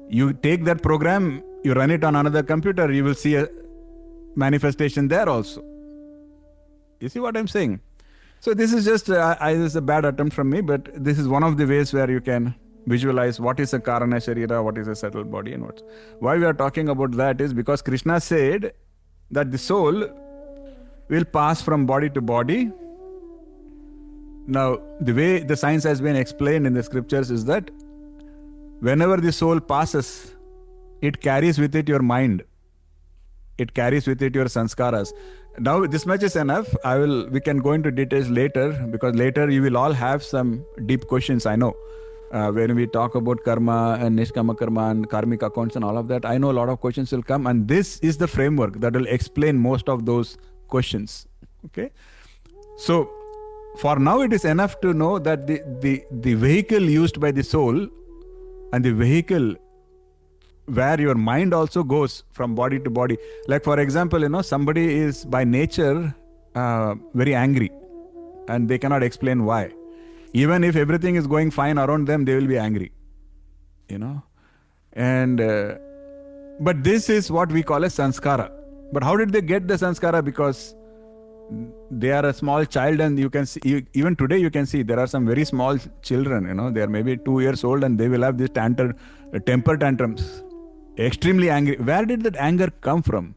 you take that program, you run it on another computer, you will see a manifestation there also. You see what I'm saying? So this is just, this is a bad attempt from me, but this is one of the ways where you can visualize what is a Karana Sharira, what is a subtle body, and what. Why we are talking about that is because Krishna said that the soul will pass from body to body. Now, the way the science has been explained in the scriptures is that whenever the soul passes, it carries with it your mind. It carries with it your sanskaras. Now, this much is enough. We can go into details later, because later you will all have some deep questions, I know. When we talk about karma and nishkama karma and karmic accounts and all of that, I know a lot of questions will come, and this is the framework that will explain most of those questions. Okay? So, for now it is enough to know that the vehicle used by the soul and the vehicle where your mind also goes from body to body. Like for example, somebody is by nature very angry and they cannot explain why. Even if everything is going fine around them, they will be angry. And but this is what we call a sanskara. But how did they get the sanskara? Because they are a small child, and you can see, even today you can see there are some very small children, they are maybe 2 years old and they will have this temper tantrums. Extremely angry. Where did that anger come from?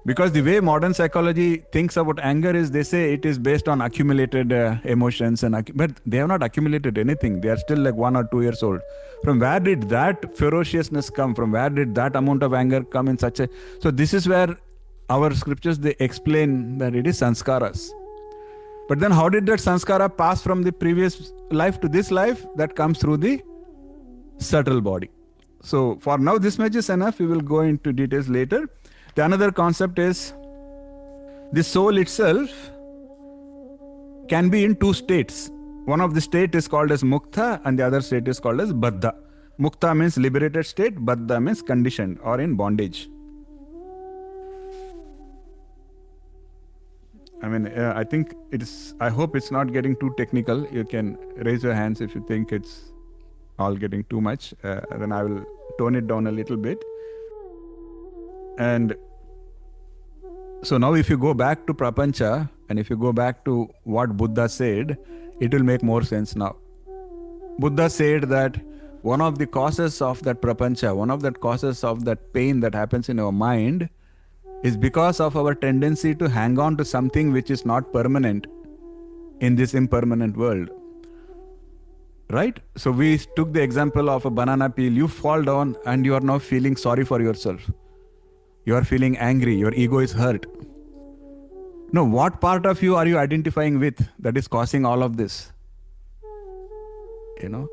Because the way modern psychology thinks about anger is, they say it is based on accumulated emotions, but they have not accumulated anything. They are still like 1 or 2 years old. From where did that ferociousness come from? Where did that amount of anger come in such a... So this is where our scriptures, they explain that it is sanskaras. But then how did that sanskara pass from the previous life to this life? That comes through the subtle body. So for now, this much is enough. We will go into details later. The another concept is the soul itself can be in 2 states. One of the state is called as mukta and the other state is called as baddha. Mukta means liberated state, baddha means conditioned or in bondage. I think I hope it's not getting too technical. You can raise your hands if you think it's all getting too much. Then I will tone it down a little bit. And so now if you go back to Prapancha and if you go back to what Buddha said, it will make more sense now. Buddha said that one of the causes of that Prapancha, one of the causes of that pain that happens in our mind is because of our tendency to hang on to something which is not permanent in this impermanent world. Right? So we took the example of a banana peel. You fall down and you are now feeling sorry for yourself. You are feeling angry. Your ego is hurt. No, what part of you are you identifying with that is causing all of this? You know,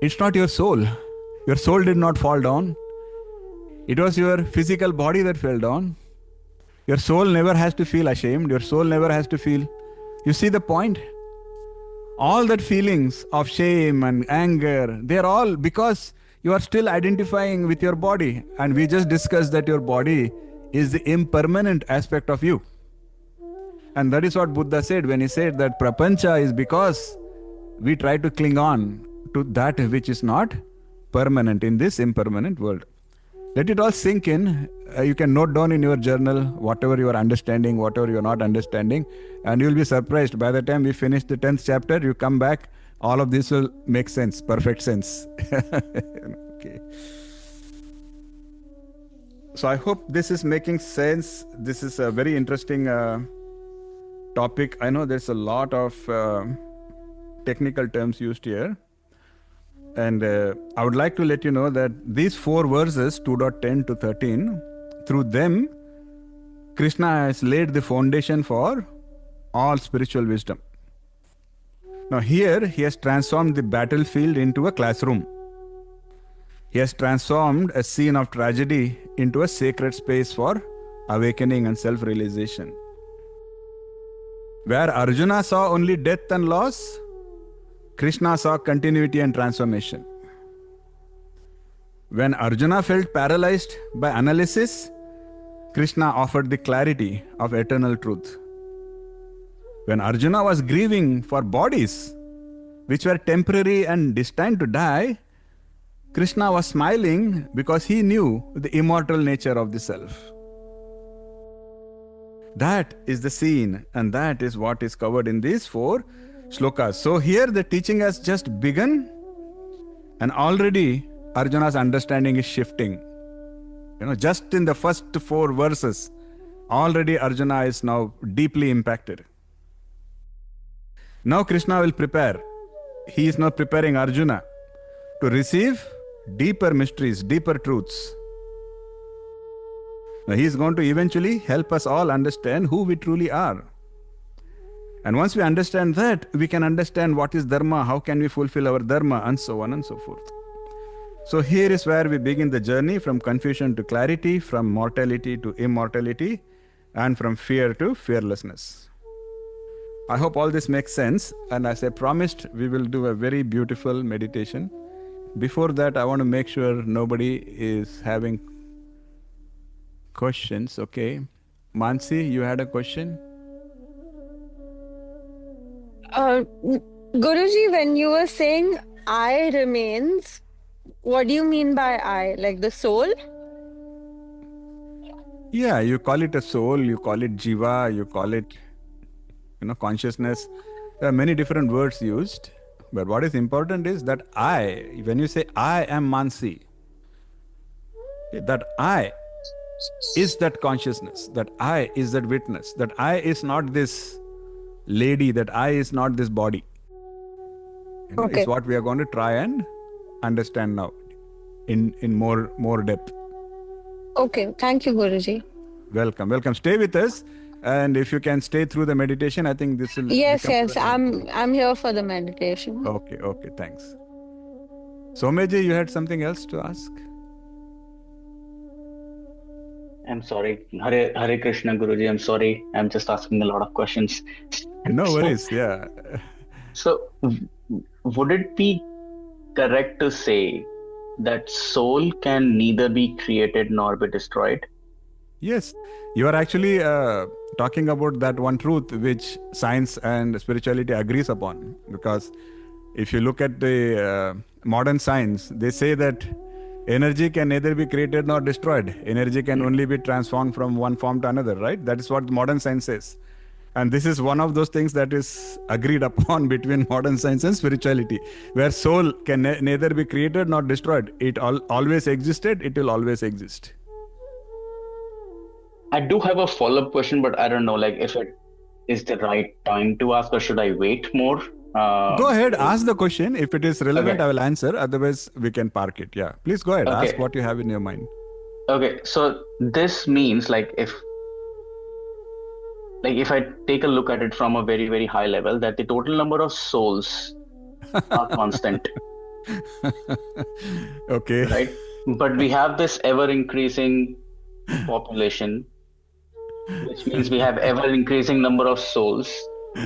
it's not your soul. Your soul did not fall down. It was your physical body that fell down. Your soul never has to feel ashamed. Your soul never has to feel. You see the point? All that feelings of shame and anger, they're all because you are still identifying with your body. And we just discussed that your body is the impermanent aspect of you. And that is what Buddha said when he said that prapancha is because we try to cling on to that which is not permanent in this impermanent world. Let it all sink in. You can note down in your journal whatever you are understanding, whatever you are not understanding, and you will be surprised. By the time we finish the 10th chapter, you come back, all of this will make sense, perfect sense. Okay. So I hope this is making sense. This is a very interesting topic. I know there's a lot of technical terms used here. And I would like to let you know that these 4 verses, 2.10 to 13, through them, Krishna has laid the foundation for all spiritual wisdom. Now here, he has transformed the battlefield into a classroom. He has transformed a scene of tragedy into a sacred space for awakening and self-realization. Where Arjuna saw only death and loss, Krishna saw continuity and transformation. When Arjuna felt paralyzed by analysis, Krishna offered the clarity of eternal truth. When Arjuna was grieving for bodies which were temporary and destined to die, Krishna was smiling because he knew the immortal nature of the self. That is the scene, and that is what is covered in these 4 shlokas. So here the teaching has just begun, and already Arjuna's understanding is shifting. Just in the first 4 verses, already Arjuna is now deeply impacted. Now Krishna will prepare. He is now preparing Arjuna to receive deeper mysteries, deeper truths. Now he is going to eventually help us all understand who we truly are. And once we understand that, we can understand what is dharma, how can we fulfill our dharma, and so on and so forth. So here is where we begin the journey from confusion to clarity, from mortality to immortality, and from fear to fearlessness. I hope all this makes sense, and as I promised, we will do a very beautiful meditation. Before that, I want to make sure nobody is having questions. Okay. Mansi, you had a question? Guruji, when you were saying I remains, what do you mean by I? Like the soul? Yeah, you call it a soul, you call it jiva, you call it, consciousness. There are many different words used. But what is important is that I, when you say I am Mansi, that I is that consciousness, that I is that witness, that I is not this lady, that I is not this body. Okay. It's what we are going to try and understand now in more depth. Okay, thank you, Guruji. Welcome. Stay with us, and if you can stay through the meditation, I think this will. Yes, I'm here for the meditation. Okay, thanks. Someji, you had something else to ask? I'm sorry. Hare Krishna, Guruji. I'm sorry. I'm just asking a lot of questions. No worries. Yeah. So, would it be correct to say that soul can neither be created nor be destroyed? Yes. You are actually talking about that one truth which science and spirituality agrees upon. Because if you look at the modern science, they say that energy can neither be created nor destroyed. Energy can only be transformed from one form to another, right? That is what modern science says. And this is one of those things that is agreed upon between modern science and spirituality, where soul can neither be created nor destroyed. It always existed, it will always exist. I do have a follow-up question, but I don't know if it is the right time to ask, or should I wait more? Go ahead, ask the question. If it is relevant, Okay. I will answer. Otherwise, we can park it. Yeah. Please go ahead. Ask Okay. what you have in your mind. Okay. So this means like if I take a look at it from a very, very high level, that the total number of souls are constant, Okay. right? But we have this ever increasing population, which means we have ever increasing number of souls.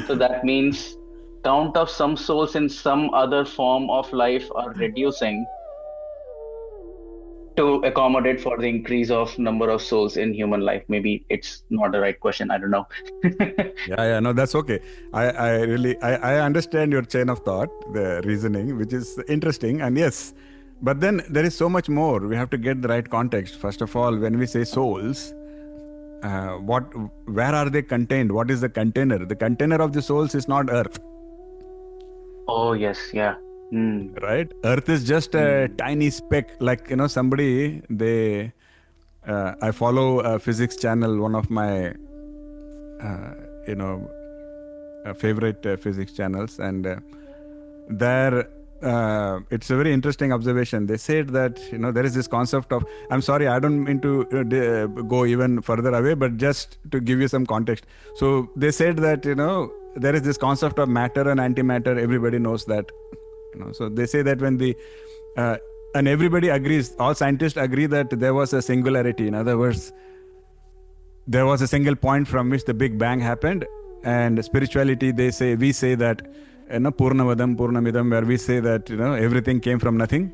So that means count of some souls in some other form of life are reducing to accommodate for the increase of number of souls in human life. Maybe it's not the right question. I don't know. Yeah, no, that's okay. I understand your chain of thought, the reasoning, which is interesting. And yes, but then there is so much more. We have to get the right context. First of all, when we say souls, where are they contained? What is the container? The container of the souls is not earth, Oh, yes. Yeah. right? Earth is just a tiny speck. Like, somebody, I follow a physics channel, one of my, you know, favorite physics channels, and there it's a very interesting observation. They said that there is this concept of, I'm sorry, I don't mean to go even further away, but just to give you some context. So they said that there is this concept of matter and antimatter. Everybody knows that. So they say that when the and everybody agrees, all scientists agree that there was a singularity. In other words, there was a single point from which the Big Bang happened. And spirituality, we say that Purnavadam, Purnamidam, where we say that everything came from nothing.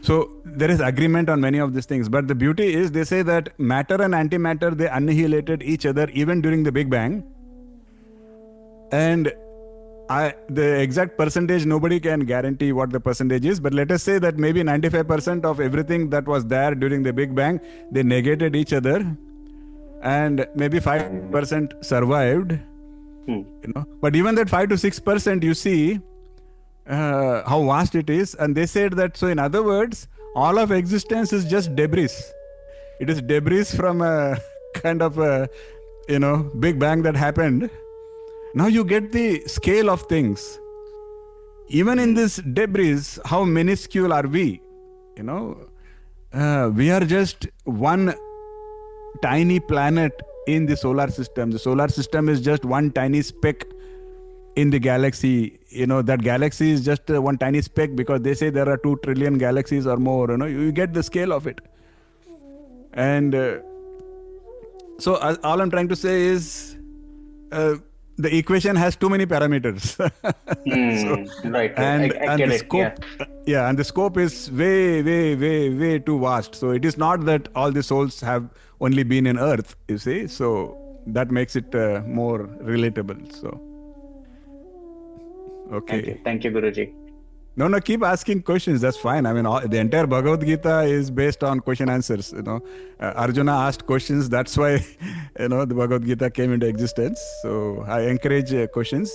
So there is agreement on many of these things. But the beauty is, they say that matter and antimatter, they annihilated each other even during the Big Bang. And the exact percentage, nobody can guarantee what the percentage is, but let us say that maybe 95% of everything that was there during the Big Bang, they negated each other, and maybe 5% survived. But even that 5 to 6%, you see how vast it is. And they said that, so in other words, all of existence is just debris. It is debris from a kind of a Big Bang that happened. Now you get the scale of things. Even in this debris, how minuscule are we? We are just one tiny planet in the solar system. The solar system is just one tiny speck in the galaxy. That galaxy is just one tiny speck, because they say there are 2 trillion galaxies or more. You get the scale of it. And so all I'm trying to say is, the equation has too many parameters. Right. And I get the it. scope, and the scope is way too vast. So it is not that all the souls have only been in Earth, you see. So that makes it more relatable. So okay. Thank you, Guruji. No, keep asking questions. That's fine. I mean, the entire Bhagavad Gita is based on question answers. Arjuna asked questions. That's why, the Bhagavad Gita came into existence. So I encourage questions.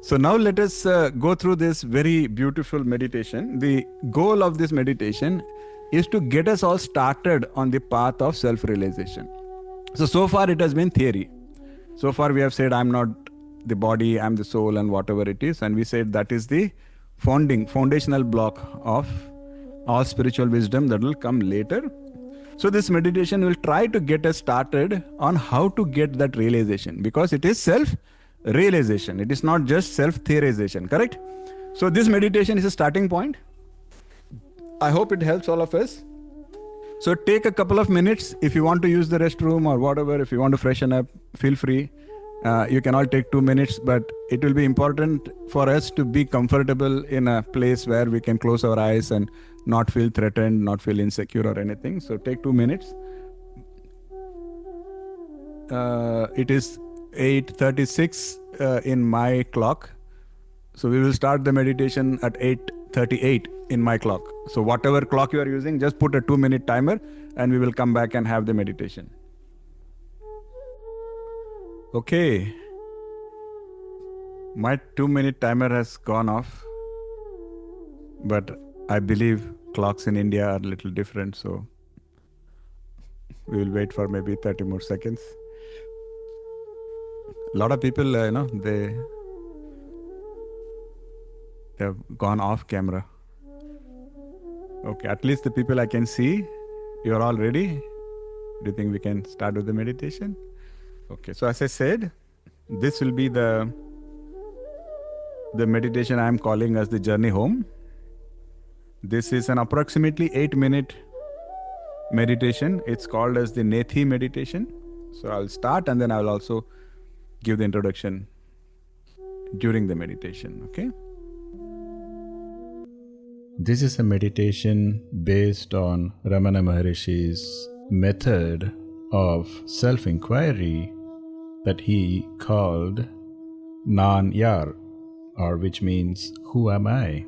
So now let us go through this very beautiful meditation. The goal of this meditation is to get us all started on the path of self-realization. So far it has been theory. So far we have said, I'm not the body, I'm the soul, and whatever it is. And we said that is the foundational block of all spiritual wisdom that will come later. So this meditation will try to get us started on how to get that realization, because it is self-realization. It is not just self-theorization, correct? So this meditation is a starting point. I hope it helps all of us. So take a couple of minutes. If you want to use the restroom or whatever, if you want to freshen up, feel free. You can all take 2 minutes, but it will be important for us to be comfortable in a place where we can close our eyes and not feel threatened, not feel insecure or anything. So take 2 minutes. It is 8:36 in my clock. So we will start the meditation at 8:38 in my clock. So whatever clock you are using, just put a 2-minute timer and we will come back and have the meditation. Okay. My 2-minute timer has gone off, but I believe clocks in India are a little different, so we will wait for maybe 30 more seconds. A lot of people, they have gone off camera. Okay, at least the people I can see, you're all ready. Do you think we can start with the meditation? Okay, so as I said, this will be the meditation I'm calling as the journey home. This is an approximately 8-minute meditation. It's called as the Nethi meditation. So I'll start and then I'll also give the introduction during the meditation, okay? This is a meditation based on Ramana Maharishi's method of self-inquiry that he called Nan-Yar, or which means, who am I?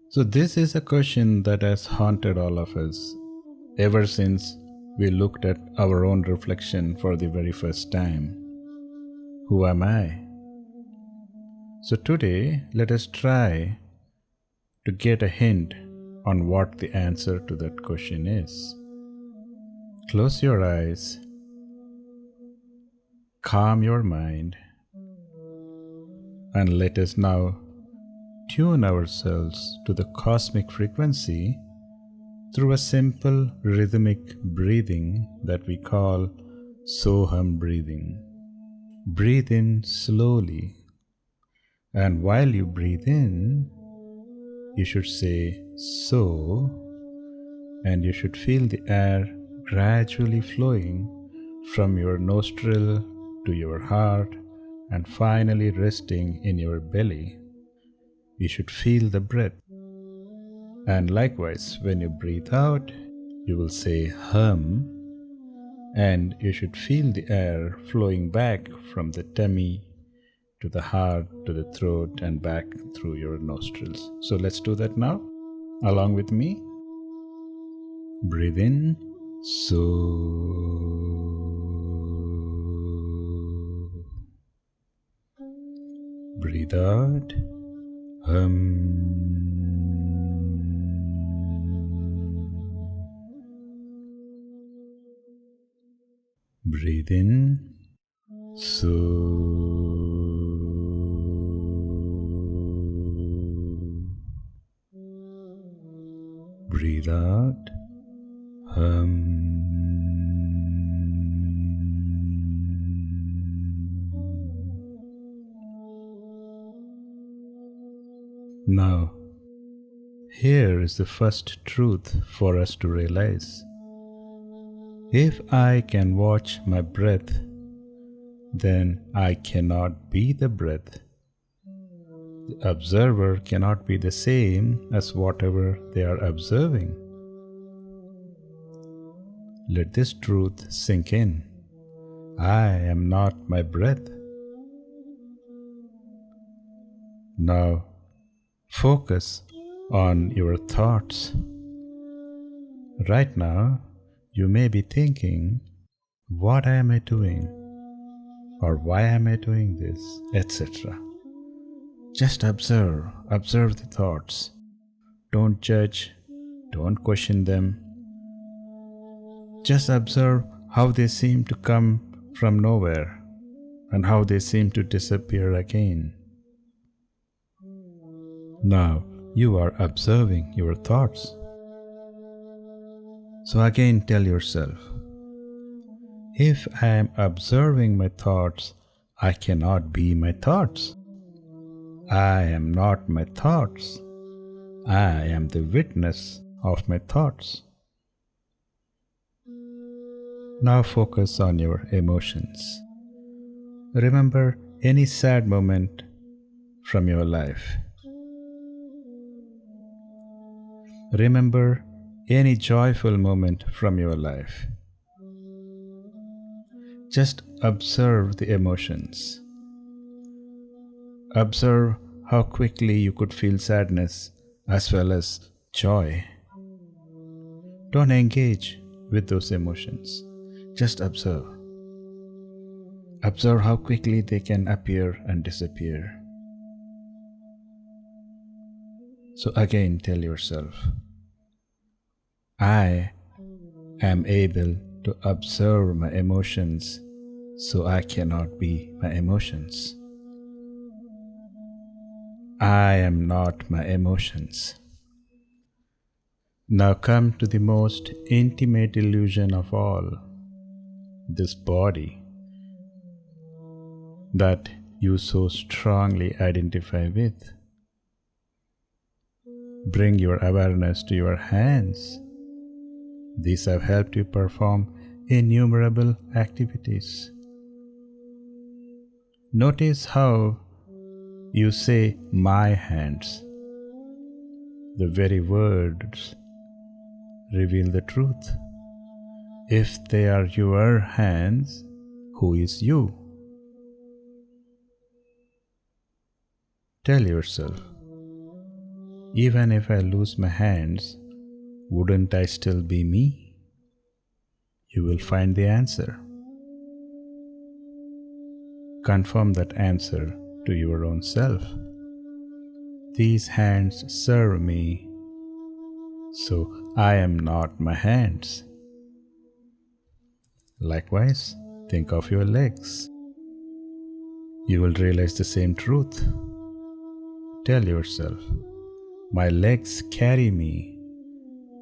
So this is a question that has haunted all of us ever since we looked at our own reflection for the very first time. Who am I? So today, let us try to get a hint on what the answer to that question is. Close your eyes, calm your mind, and let us now tune ourselves to the cosmic frequency through a simple rhythmic breathing that we call Soham breathing. Breathe in slowly, and while you breathe in, you should say so, and you should feel the air gradually flowing from your nostril to your heart and finally resting in your belly. You should feel the breath. And likewise, when you breathe out, you will say hum, and you should feel the air flowing back from the tummy to the heart, to the throat, and back through your nostrils. So let's do that now, along with me. Breathe in, so. Breathe out, hum. Breathe in, so. Breathe out, hum. Now, here is the first truth for us to realize. If I can watch my breath, then I cannot be the breath. The observer cannot be the same as whatever they are observing. Let this truth sink in. I am not my breath. Now, focus on your thoughts. Right now, you may be thinking, what am I doing? Or why am I doing this? Etc. Just observe the thoughts. Don't judge, don't question them. Just observe how they seem to come from nowhere and how they seem to disappear again. Now you are observing your thoughts. So again tell yourself, if I am observing my thoughts, I cannot be my thoughts. I am not my thoughts. I am the witness of my thoughts. Now focus on your emotions. Remember any sad moment from your life. Remember any joyful moment from your life. Just observe the emotions. Observe how quickly you could feel sadness as well as joy. Don't engage with those emotions. Just observe. Observe how quickly they can appear and disappear. So again tell yourself, I am able to observe my emotions so I cannot be my emotions. I am not my emotions. Now come to the most intimate illusion of all, this body that you so strongly identify with. Bring your awareness to your hands. These have helped you perform innumerable activities. Notice how you say, my hands. The very words reveal the truth. If they are your hands, who is you? Tell yourself, even if I lose my hands, wouldn't I still be me? You will find the answer. Confirm that answer to your own self. These hands serve me, so I am not my hands. Likewise, think of your legs. You will realize the same truth. Tell yourself, my legs carry me,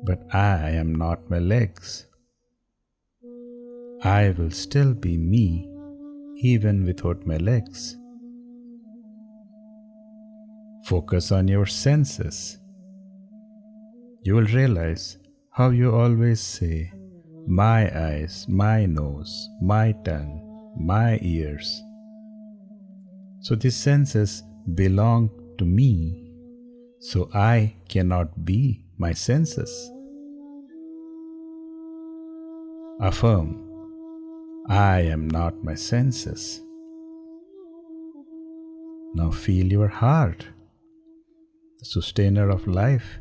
but I am not my legs. I will still be me even without my legs. Focus on your senses. You will realize how you always say, my eyes, my nose, my tongue, my ears. So these senses belong to me, so I cannot be my senses. Affirm, I am not my senses. Now feel your heart, the sustainer of life.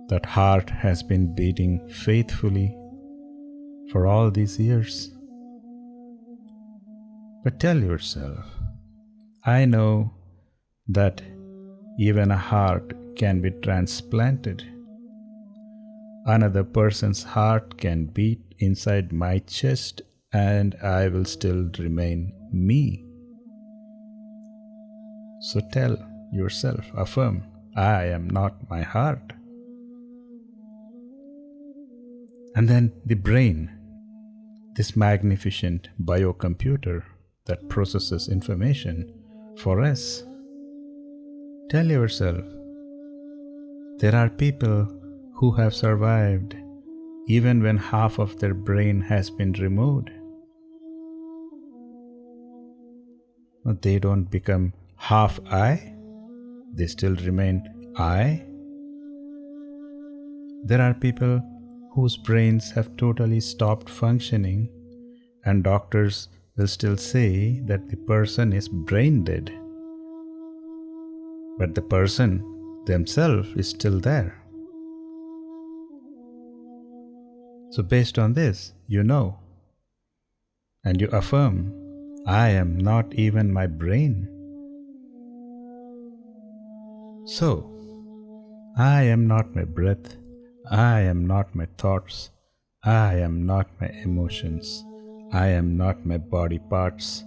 That heart has been beating faithfully for all these years. But tell yourself, I know that even a heart can be transplanted. Another person's heart can beat inside my chest and I will still remain me. So tell yourself, affirm, I am not my heart. And then the brain, this magnificent biocomputer that processes information for us. Tell yourself, there are people who have survived even when half of their brain has been removed. But they don't become half I, they still remain I. There are people whose brains have totally stopped functioning, and doctors will still say that the person is brain dead. But the person themselves is still there. So based on this, you know, and you affirm, I am not even my brain. So, I am not my breath, I am not my thoughts, I am not my emotions, I am not my body parts,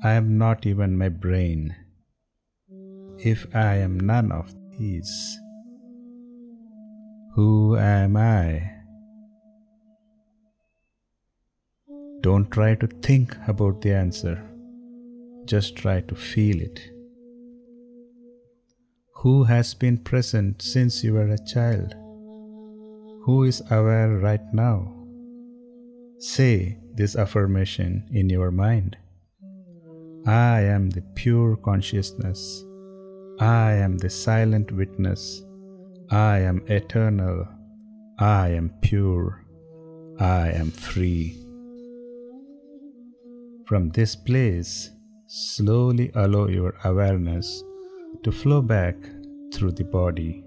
I am not even my brain. If I am none of these, who am I? Don't try to think about the answer, just try to feel it. Who has been present since you were a child? Who is aware right now? Say this affirmation in your mind. I am the pure consciousness. I am the silent witness. I am eternal. I am pure. I am free. From this place, slowly allow your awareness to flow back through the body,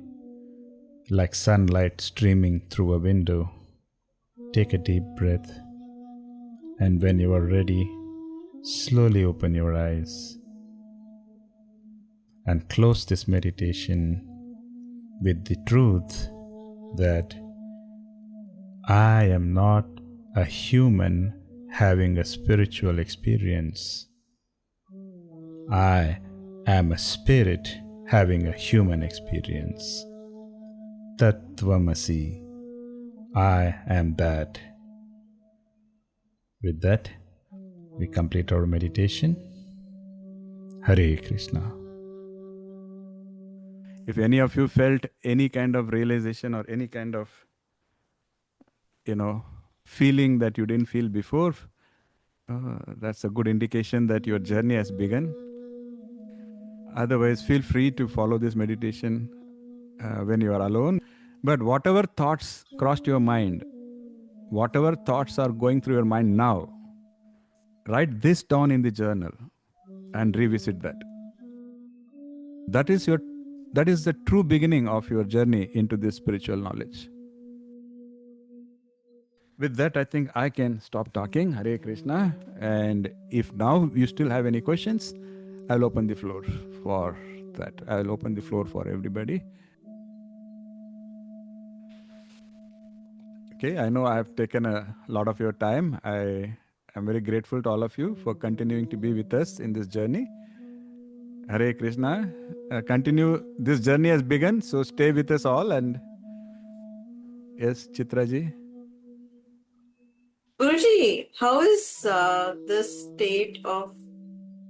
like sunlight streaming through a window. Take a deep breath, and when you are ready, slowly open your eyes and close this meditation with the truth that I am not a human having a spiritual experience. I am a spirit having a human experience. Tattvamasi. I am that. With that, we complete our meditation. Hare Krishna. If any of you felt any kind of realization or any kind of, feeling that you didn't feel before, that's a good indication that your journey has begun. Otherwise, feel free to follow this meditation when you are alone. But whatever thoughts crossed your mind, whatever thoughts are going through your mind now, write this down in the journal and revisit that. That is the true beginning of your journey into this spiritual knowledge. With that, I think I can stop talking. Hare Krishna. And if now you still have any questions, I'll open the floor for that. I'll open the floor for everybody. Okay, I know I have taken a lot of your time. I am very grateful to all of you for continuing to be with us in this journey. Hare Krishna. Continue. This journey has begun, so stay with us all. And yes, Chitraji. Guruji, how is the state of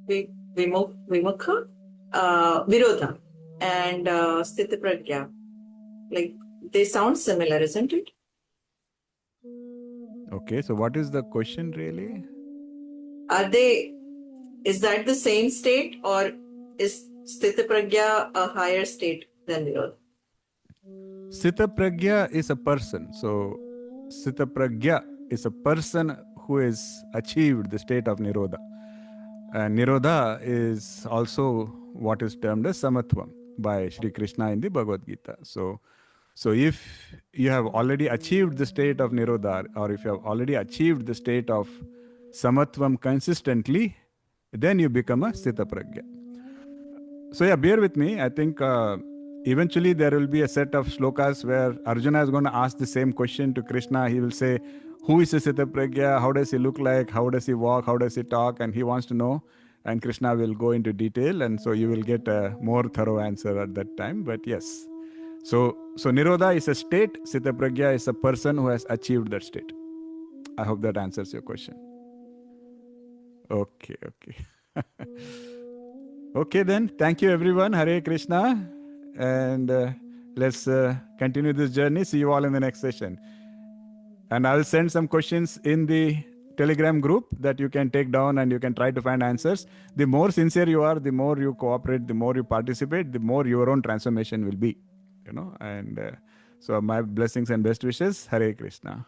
Vimukha, Virodha, and Sthita Pragya? Like, they sound similar, isn't it? Okay, so what is the question really? Is that the same state, or is Sthita Pragya a higher state than Virodha? Sthita Pragya is a person. So, Sthita Pragya is a person who has achieved the state of Nirodha. And Nirodha is also what is termed as Samatvam by Sri Krishna in the Bhagavad Gita. So if you have already achieved the state of Nirodha, or if you have already achieved the state of Samatvam consistently, then you become a Sthita Pragya. So yeah, bear with me. I think eventually there will be a set of shlokas where Arjuna is going to ask the same question to Krishna. He will say, who is a Sthita Pragya? How does he look like? How does he walk? How does he talk? And he wants to know. And Krishna will go into detail. And so you will get a more thorough answer at that time. But yes. So Nirodha is a state. Sthita Pragya is a person who has achieved that state. I hope that answers your question. Okay. Okay then. Thank you everyone. Hare Krishna. And let's continue this journey. See you all in the next session. And I'll send some questions in the Telegram group that you can take down and you can try to find answers. The more sincere you are, the more you cooperate, the more you participate, the more your own transformation will be. And so my blessings and best wishes. Hare Krishna.